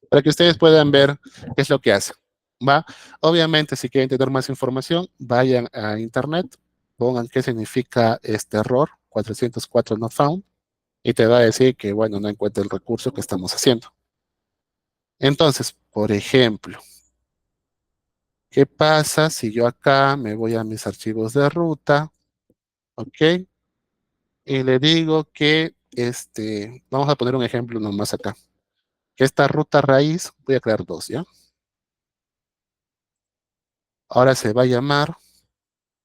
para que ustedes puedan ver qué es lo que hace. ¿Va? Obviamente, si quieren tener más información, vayan a internet, pongan qué significa este error, 404 not found, y te va a decir que, bueno, no encuentra el recurso que estamos haciendo. Entonces, por ejemplo, ¿qué pasa si yo acá me voy a mis archivos de ruta, ok? Y le digo que, vamos a poner un ejemplo nomás acá, que esta ruta raíz, voy a crear dos, ¿ya? Ahora se va a llamar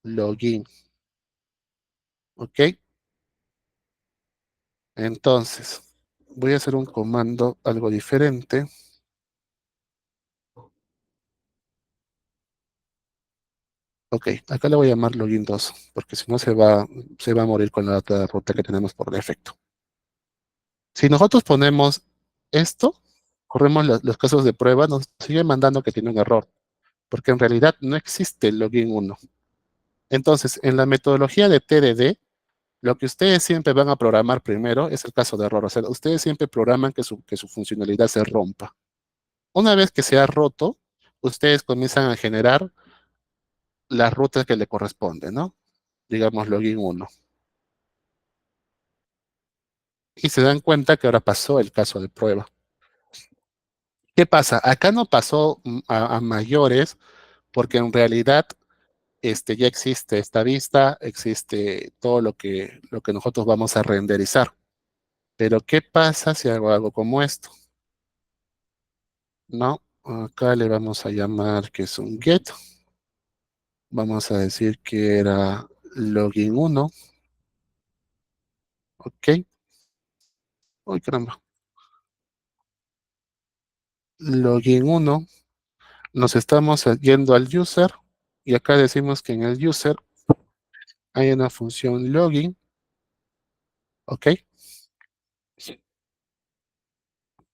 login, ¿ok? Entonces, voy a hacer un comando algo diferente. Ok, acá le voy a llamar login 2, porque si no se va a morir con la otra ruta que tenemos por defecto. Si nosotros ponemos esto, corremos los casos de prueba, nos sigue mandando que tiene un error, porque en realidad no existe el login 1. Entonces, en la metodología de TDD, lo que ustedes siempre van a programar primero es el caso de error. O sea, ustedes siempre programan que su funcionalidad se rompa. Una vez que se ha roto, ustedes comienzan a generar las rutas que le corresponden, ¿no? Digamos login 1. Y se dan cuenta que ahora pasó el caso de prueba. ¿Qué pasa? Acá no pasó a mayores, porque en realidad ya existe esta vista, existe todo lo que nosotros vamos a renderizar. Pero ¿qué pasa si hago algo como esto? No, acá le vamos a llamar que es un get. Vamos a decir que era login 1. Ok. Uy, caramba. Login 1. Nos estamos yendo al user y acá decimos que en el user hay una función login. Ok.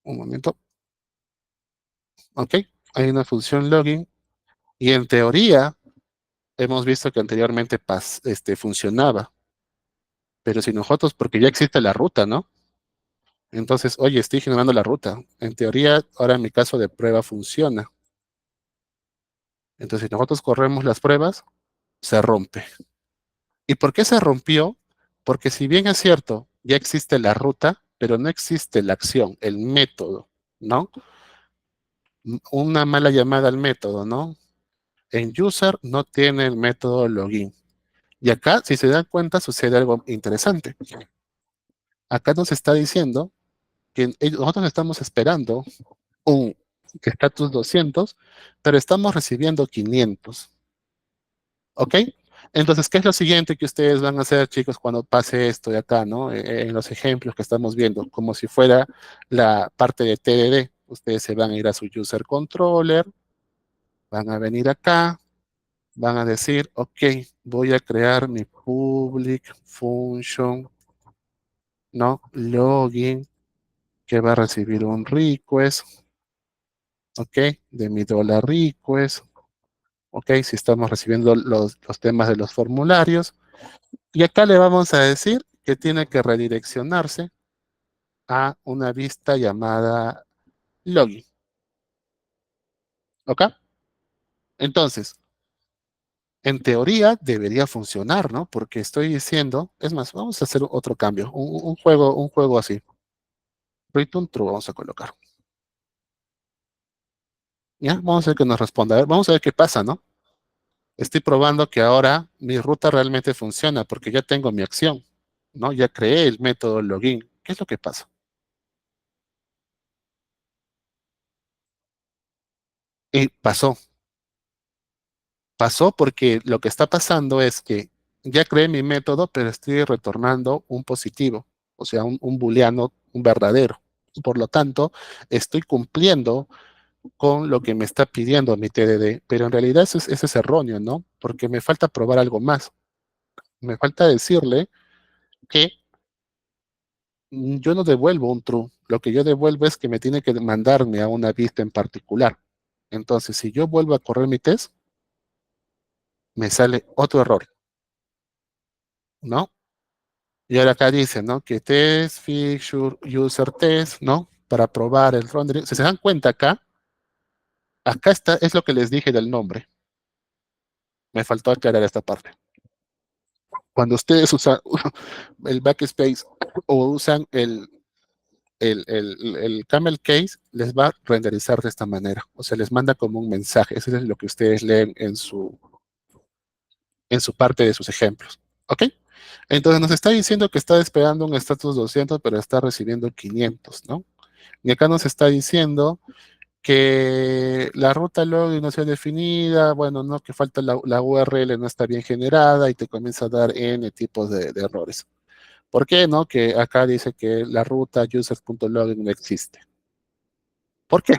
Un momento. Ok. Hay una función login y en teoría hemos visto que anteriormente funcionaba. Pero si nosotros, porque ya existe la ruta, ¿no? Entonces, oye, estoy generando la ruta. En teoría, ahora en mi caso de prueba funciona. Entonces, si nosotros corremos las pruebas, se rompe. ¿Y por qué se rompió? Porque si bien es cierto, ya existe la ruta, pero no existe la acción, el método, ¿no? Una mala llamada al método, ¿no? En user no tiene el método login. Y acá, si se dan cuenta, sucede algo interesante. Acá nos está diciendo que nosotros estamos esperando un estatus 200, pero estamos recibiendo 500. ¿Ok? Entonces, ¿qué es lo siguiente que ustedes van a hacer, chicos, cuando pase esto de acá, ¿no? En los ejemplos que estamos viendo, como si fuera la parte de TDD. Ustedes se van a ir a su user controller, van a venir acá, van a decir, ok, voy a crear mi public function, ¿no? Login, que va a recibir un request, ok, de mi dollar request, ok, si estamos recibiendo los temas de los formularios. Y acá le vamos a decir que tiene que redireccionarse a una vista llamada login, ¿ok? Entonces, en teoría debería funcionar, ¿no? Porque estoy diciendo, es más, vamos a hacer otro cambio, un juego así. Return true vamos a colocar. ¿Ya? Vamos a ver que nos responda. A ver, vamos a ver qué pasa, ¿no? Estoy probando que ahora mi ruta realmente funciona porque ya tengo mi acción, ¿no? Ya creé el método login. ¿Qué es lo que pasa? Y pasó porque lo que está pasando es que ya creé mi método, pero estoy retornando un positivo, o sea, un booleano, un verdadero. Por lo tanto, estoy cumpliendo con lo que me está pidiendo mi TDD, pero en realidad eso es erróneo, ¿no? Porque me falta probar algo más. Me falta decirle que yo no devuelvo un true. Lo que yo devuelvo es que me tiene que mandarme a una vista en particular. Entonces, si yo vuelvo a correr mi test, me sale otro error, ¿no? Y ahora acá dice, ¿no? Que test, fixture, user test, ¿no? Para probar el rendering. Si se dan cuenta acá, acá está, es lo que les dije del nombre. Me faltó aclarar esta parte. Cuando ustedes usan el backspace o usan el camel case, les va a renderizar de esta manera. O sea, les manda como un mensaje. Eso es lo que ustedes leen en su parte de sus ejemplos. ¿Ok? Entonces nos está diciendo que está esperando un status 200, pero está recibiendo 500, ¿no? Y acá nos está diciendo que la ruta login no sea definida, bueno, no, que falta la URL no está bien generada y te comienza a dar N tipos de errores. ¿Por qué no? Que acá dice que la ruta users.login no existe. ¿Por qué?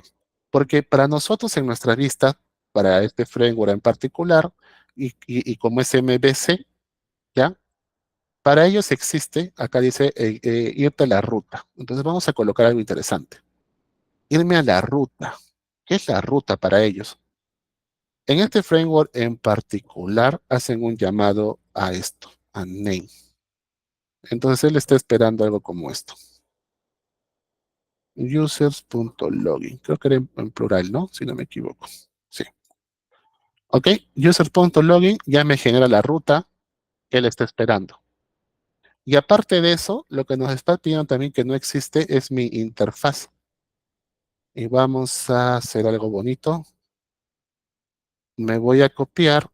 Porque para nosotros en nuestra vista, para este framework en particular, y como es MVC, ¿ya? Para ellos existe, acá dice, irte a la ruta. Entonces vamos a colocar algo interesante. Irme a la ruta. ¿Qué es la ruta para ellos? En este framework en particular hacen un llamado a esto, a name. Entonces él está esperando algo como esto. Users.login. Creo que era en plural, ¿no? Si no me equivoco. Sí. Ok. Users.login ya me genera la ruta que él está esperando. Y aparte de eso, lo que nos está pidiendo también que no existe es mi interfaz. Y vamos a hacer algo bonito. Me voy a copiar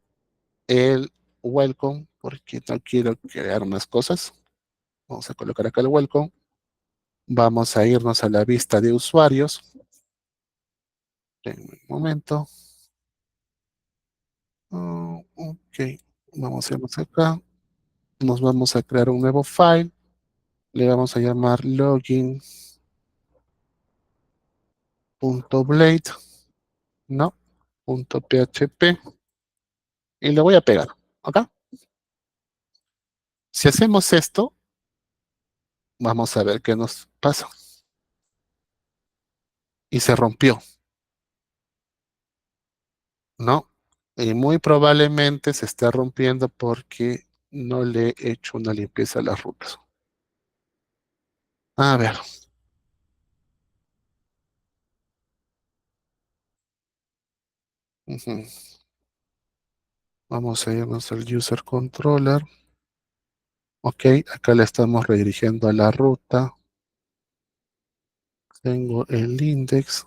el welcome porque no quiero crear más cosas. Vamos a colocar acá el welcome. Vamos a irnos a la vista de usuarios. En un momento. Ok. Vamos a irnos acá. Nos vamos a crear un nuevo file. Le vamos a llamar login.blade. No. .php. Y le voy a pegar. ¿Ok? Si hacemos esto, vamos a ver qué nos pasa. Y se rompió. ¿No? Y muy probablemente se está rompiendo porque no le he hecho una limpieza a las rutas. A ver. Ujú. Vamos a irnos al user controller. Ok, acá le estamos redirigiendo a la ruta. Tengo el index.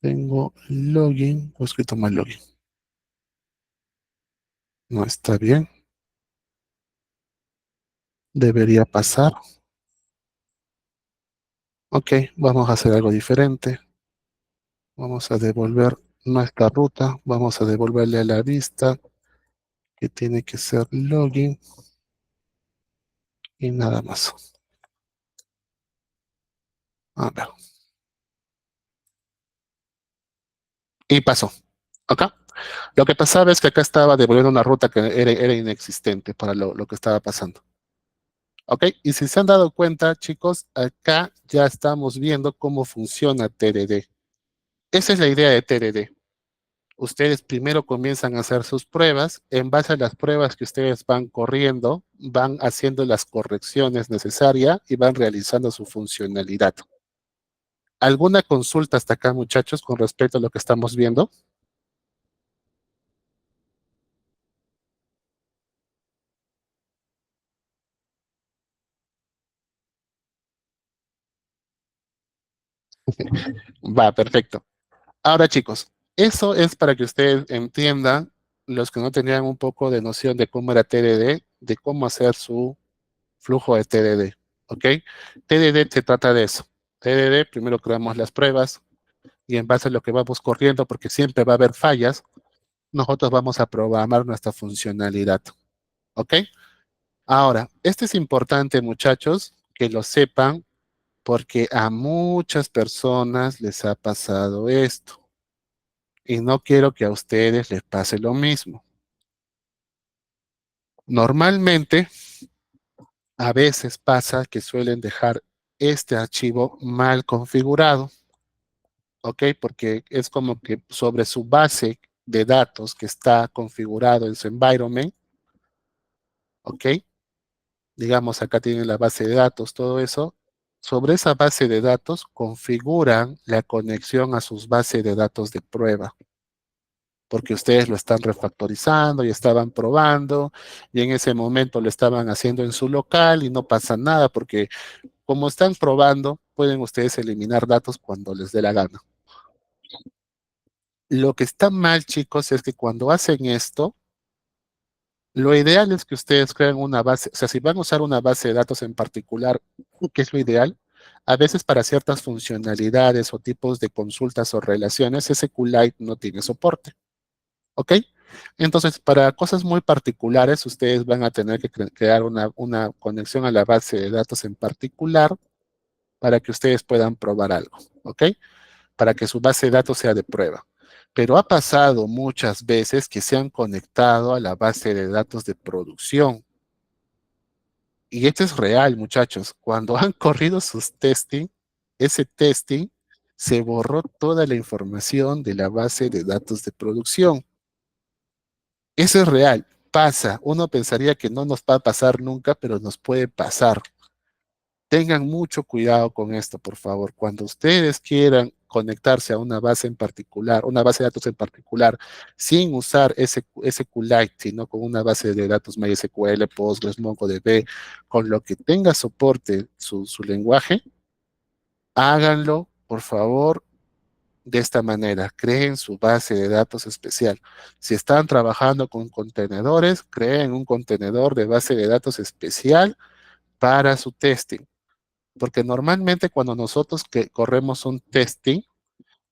Tengo el login. He escrito mal login. No está bien. Debería pasar. Ok, vamos a hacer algo diferente. Vamos a devolver nuestra ruta. Vamos a devolverle a la vista que tiene que ser login y nada más. A ver. Y pasó. ¿Ok? Lo que pasaba es que acá estaba devolviendo una ruta que era inexistente para lo que estaba pasando. ¿Ok? Y si se han dado cuenta, chicos, acá ya estamos viendo cómo funciona TDD. Esa es la idea de TDD. Ustedes primero comienzan a hacer sus pruebas. En base a las pruebas que ustedes van corriendo, van haciendo las correcciones necesarias y van realizando su funcionalidad. ¿Alguna consulta hasta acá, muchachos, con respecto a lo que estamos viendo? Va, perfecto. Ahora, chicos, eso es para que ustedes entiendan, los que no tenían un poco de noción de cómo era TDD, de cómo hacer su flujo de TDD. ¿Ok? TDD se trata de eso. TDD, primero creamos las pruebas y en base a lo que vamos corriendo, porque siempre va a haber fallas, nosotros vamos a programar nuestra funcionalidad. ¿Ok? Ahora, esto es importante, muchachos, que lo sepan, porque a muchas personas les ha pasado esto. Y no quiero que a ustedes les pase lo mismo. Normalmente, a veces pasa que suelen dejar este archivo mal configurado, ¿ok? Porque es como que sobre su base de datos que está configurado en su environment, ¿ok? Digamos, acá tienen la base de datos, todo eso. Sobre esa base de datos configuran la conexión a sus bases de datos de prueba, porque ustedes lo están refactorizando y estaban probando y en ese momento lo estaban haciendo en su local y no pasa nada porque como están probando, pueden ustedes eliminar datos cuando les dé la gana. Lo que está mal, chicos, es que cuando hacen esto, lo ideal es que ustedes creen una base, o sea, si van a usar una base de datos en particular, ¿qué es lo ideal? A veces para ciertas funcionalidades o tipos de consultas o relaciones, SQLite no tiene soporte. ¿Ok? Entonces, para cosas muy particulares, ustedes van a tener que crear una conexión a la base de datos en particular para que ustedes puedan probar algo. ¿Ok? Para que su base de datos sea de prueba. Pero ha pasado muchas veces que se han conectado a la base de datos de producción. Y esto es real, muchachos. Cuando han corrido sus testing, ese testing se borró toda la información de la base de datos de producción. Eso es real, pasa. Uno pensaría que no nos va a pasar nunca, pero nos puede pasar. Tengan mucho cuidado con esto, por favor. Cuando ustedes quieran conectarse a una base en particular, una base de datos en particular, sin usar ese SQLite, sino con una base de datos MySQL, Postgres, MongoDB, con lo que tenga soporte su lenguaje, háganlo, por favor, de esta manera. Creen su base de datos especial. Si están trabajando con contenedores, creen un contenedor de base de datos especial para su testing. Porque normalmente cuando nosotros que corremos un testing,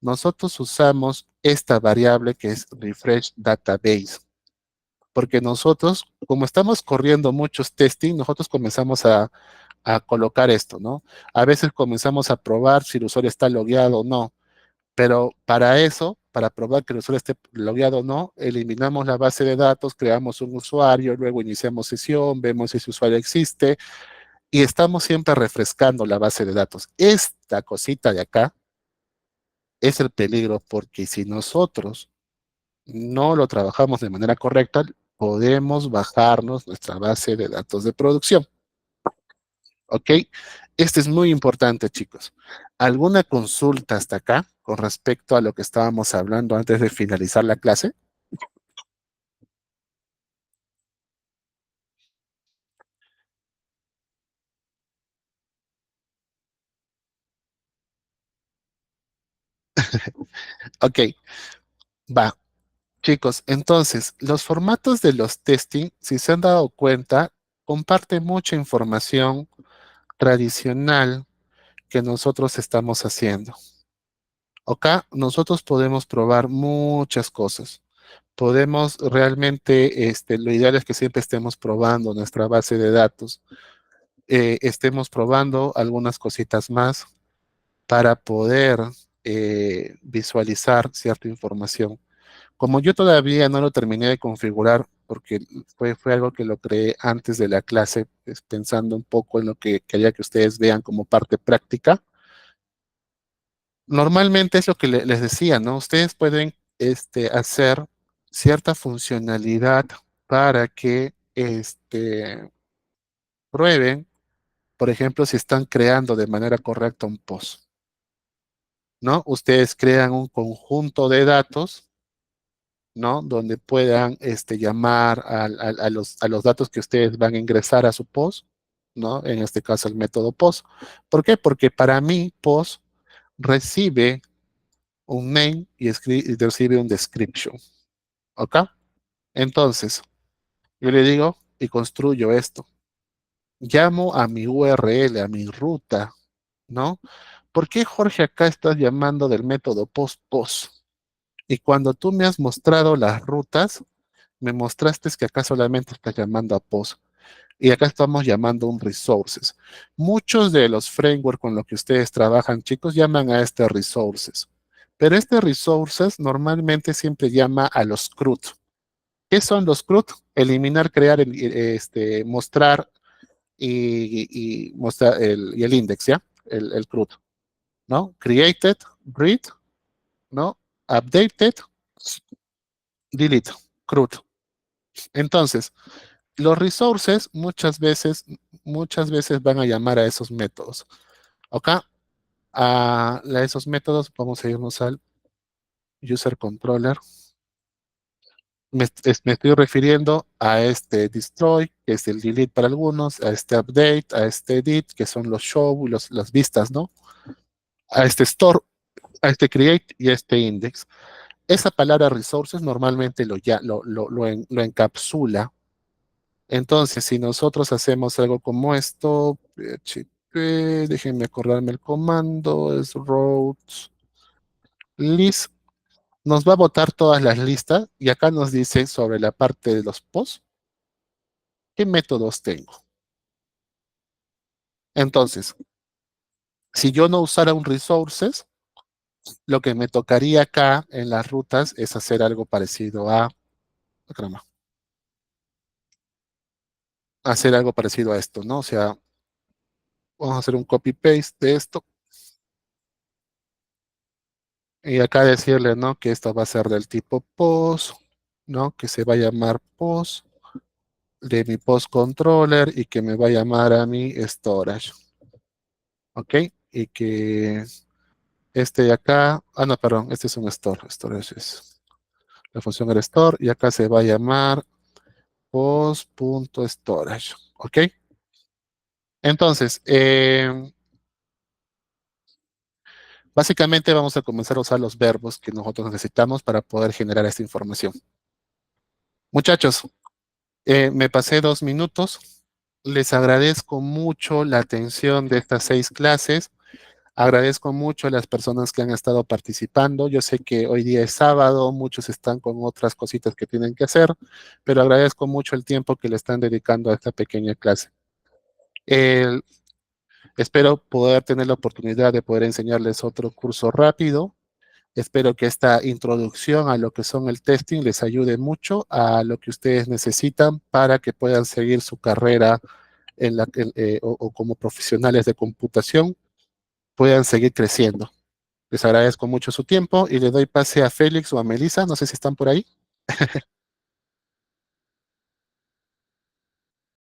nosotros usamos esta variable que es refresh database. Porque nosotros, como estamos corriendo muchos testing, nosotros comenzamos a colocar esto, ¿no? A veces comenzamos a probar si el usuario está logueado o no. Pero para eso, para probar que el usuario esté logueado o no, eliminamos la base de datos, creamos un usuario, luego iniciamos sesión, vemos si ese usuario existe y estamos siempre refrescando la base de datos. Esta cosita de acá es el peligro porque si nosotros no lo trabajamos de manera correcta, podemos bajarnos nuestra base de datos de producción. ¿Ok? Este es muy importante, chicos. ¿Alguna consulta hasta acá con respecto a lo que estábamos hablando antes de finalizar la clase? Ok, va. Chicos, entonces, los formatos de los testing, si se han dado cuenta, comparten mucha información tradicional que nosotros estamos haciendo. Acá nosotros podemos probar muchas cosas. Podemos realmente, lo ideal es que siempre estemos probando nuestra base de datos, estemos probando algunas cositas más para poder visualizar cierta información. Como yo todavía no lo terminé de configurar, porque fue algo que lo creé antes de la clase, pensando un poco en lo que quería que ustedes vean como parte práctica. Normalmente es lo que les decía, ¿no? Ustedes pueden hacer cierta funcionalidad para que prueben, por ejemplo, si están creando de manera correcta un post, ¿no? Ustedes crean un conjunto de datos, ¿no? Donde puedan llamar a los datos que ustedes van a ingresar a su post, ¿no? En este caso, el método post. ¿Por qué? Porque para mí, post recibe un name y recibe un description. ¿Ok? Entonces, yo le digo y construyo esto. Llamo a mi URL, a mi ruta, ¿no? ¿Por qué, Jorge, acá estás llamando del método post? Y cuando tú me has mostrado las rutas, me mostraste que acá solamente estás llamando a post. Y acá estamos llamando un resources. Muchos de los frameworks con los que ustedes trabajan, chicos, llaman a este resources. Pero este resources normalmente siempre llama a los CRUD. ¿Qué son los CRUD? Eliminar, crear, mostrar y mostrar y el index, ¿ya? El CRUD, ¿no? Created, read, ¿no? Updated, delete, CRUD. Entonces, los resources muchas veces van a llamar a esos métodos. Acá, a esos métodos, vamos a irnos al user controller. Me estoy refiriendo a este destroy, que es el delete para algunos, a este update, a este edit, que son los show, las vistas, ¿no? A este store, a este create y a este index. Esa palabra resources normalmente lo encapsula. Entonces, si nosotros hacemos algo como esto, PHP, déjenme acordarme el comando, es routes list, nos va a botar todas las listas y acá nos dice sobre la parte de los posts, qué métodos tengo. Entonces, si yo no usara un resources, lo que me tocaría acá en las rutas es hacer algo parecido caramba, hacer algo parecido a esto, ¿no? O sea, vamos a hacer un copy-paste de esto y acá decirle, ¿no? Que esto va a ser del tipo post, ¿no? Que se va a llamar post de mi post controller y que me va a llamar a mi storage, ¿ok? Y que este de acá, no, perdón, este es un storage es la función era store y acá se va a llamar post.storage, ¿ok? Entonces, básicamente vamos a comenzar a usar los verbos que nosotros necesitamos para poder generar esta información. Muchachos, me pasé 2 minutos. Les agradezco mucho la atención de estas 6 clases. Agradezco mucho a las personas que han estado participando. Yo sé que hoy día es sábado, muchos están con otras cositas que tienen que hacer, pero agradezco mucho el tiempo que le están dedicando a esta pequeña clase. El- Espero poder tener la oportunidad de poder enseñarles otro curso rápido. Espero que esta introducción a lo que son el testing les ayude mucho a lo que ustedes necesitan para que puedan seguir su carrera o como profesionales de computación, puedan seguir creciendo. Les agradezco mucho su tiempo y le doy pase a Félix o a Melissa, no sé si están por ahí.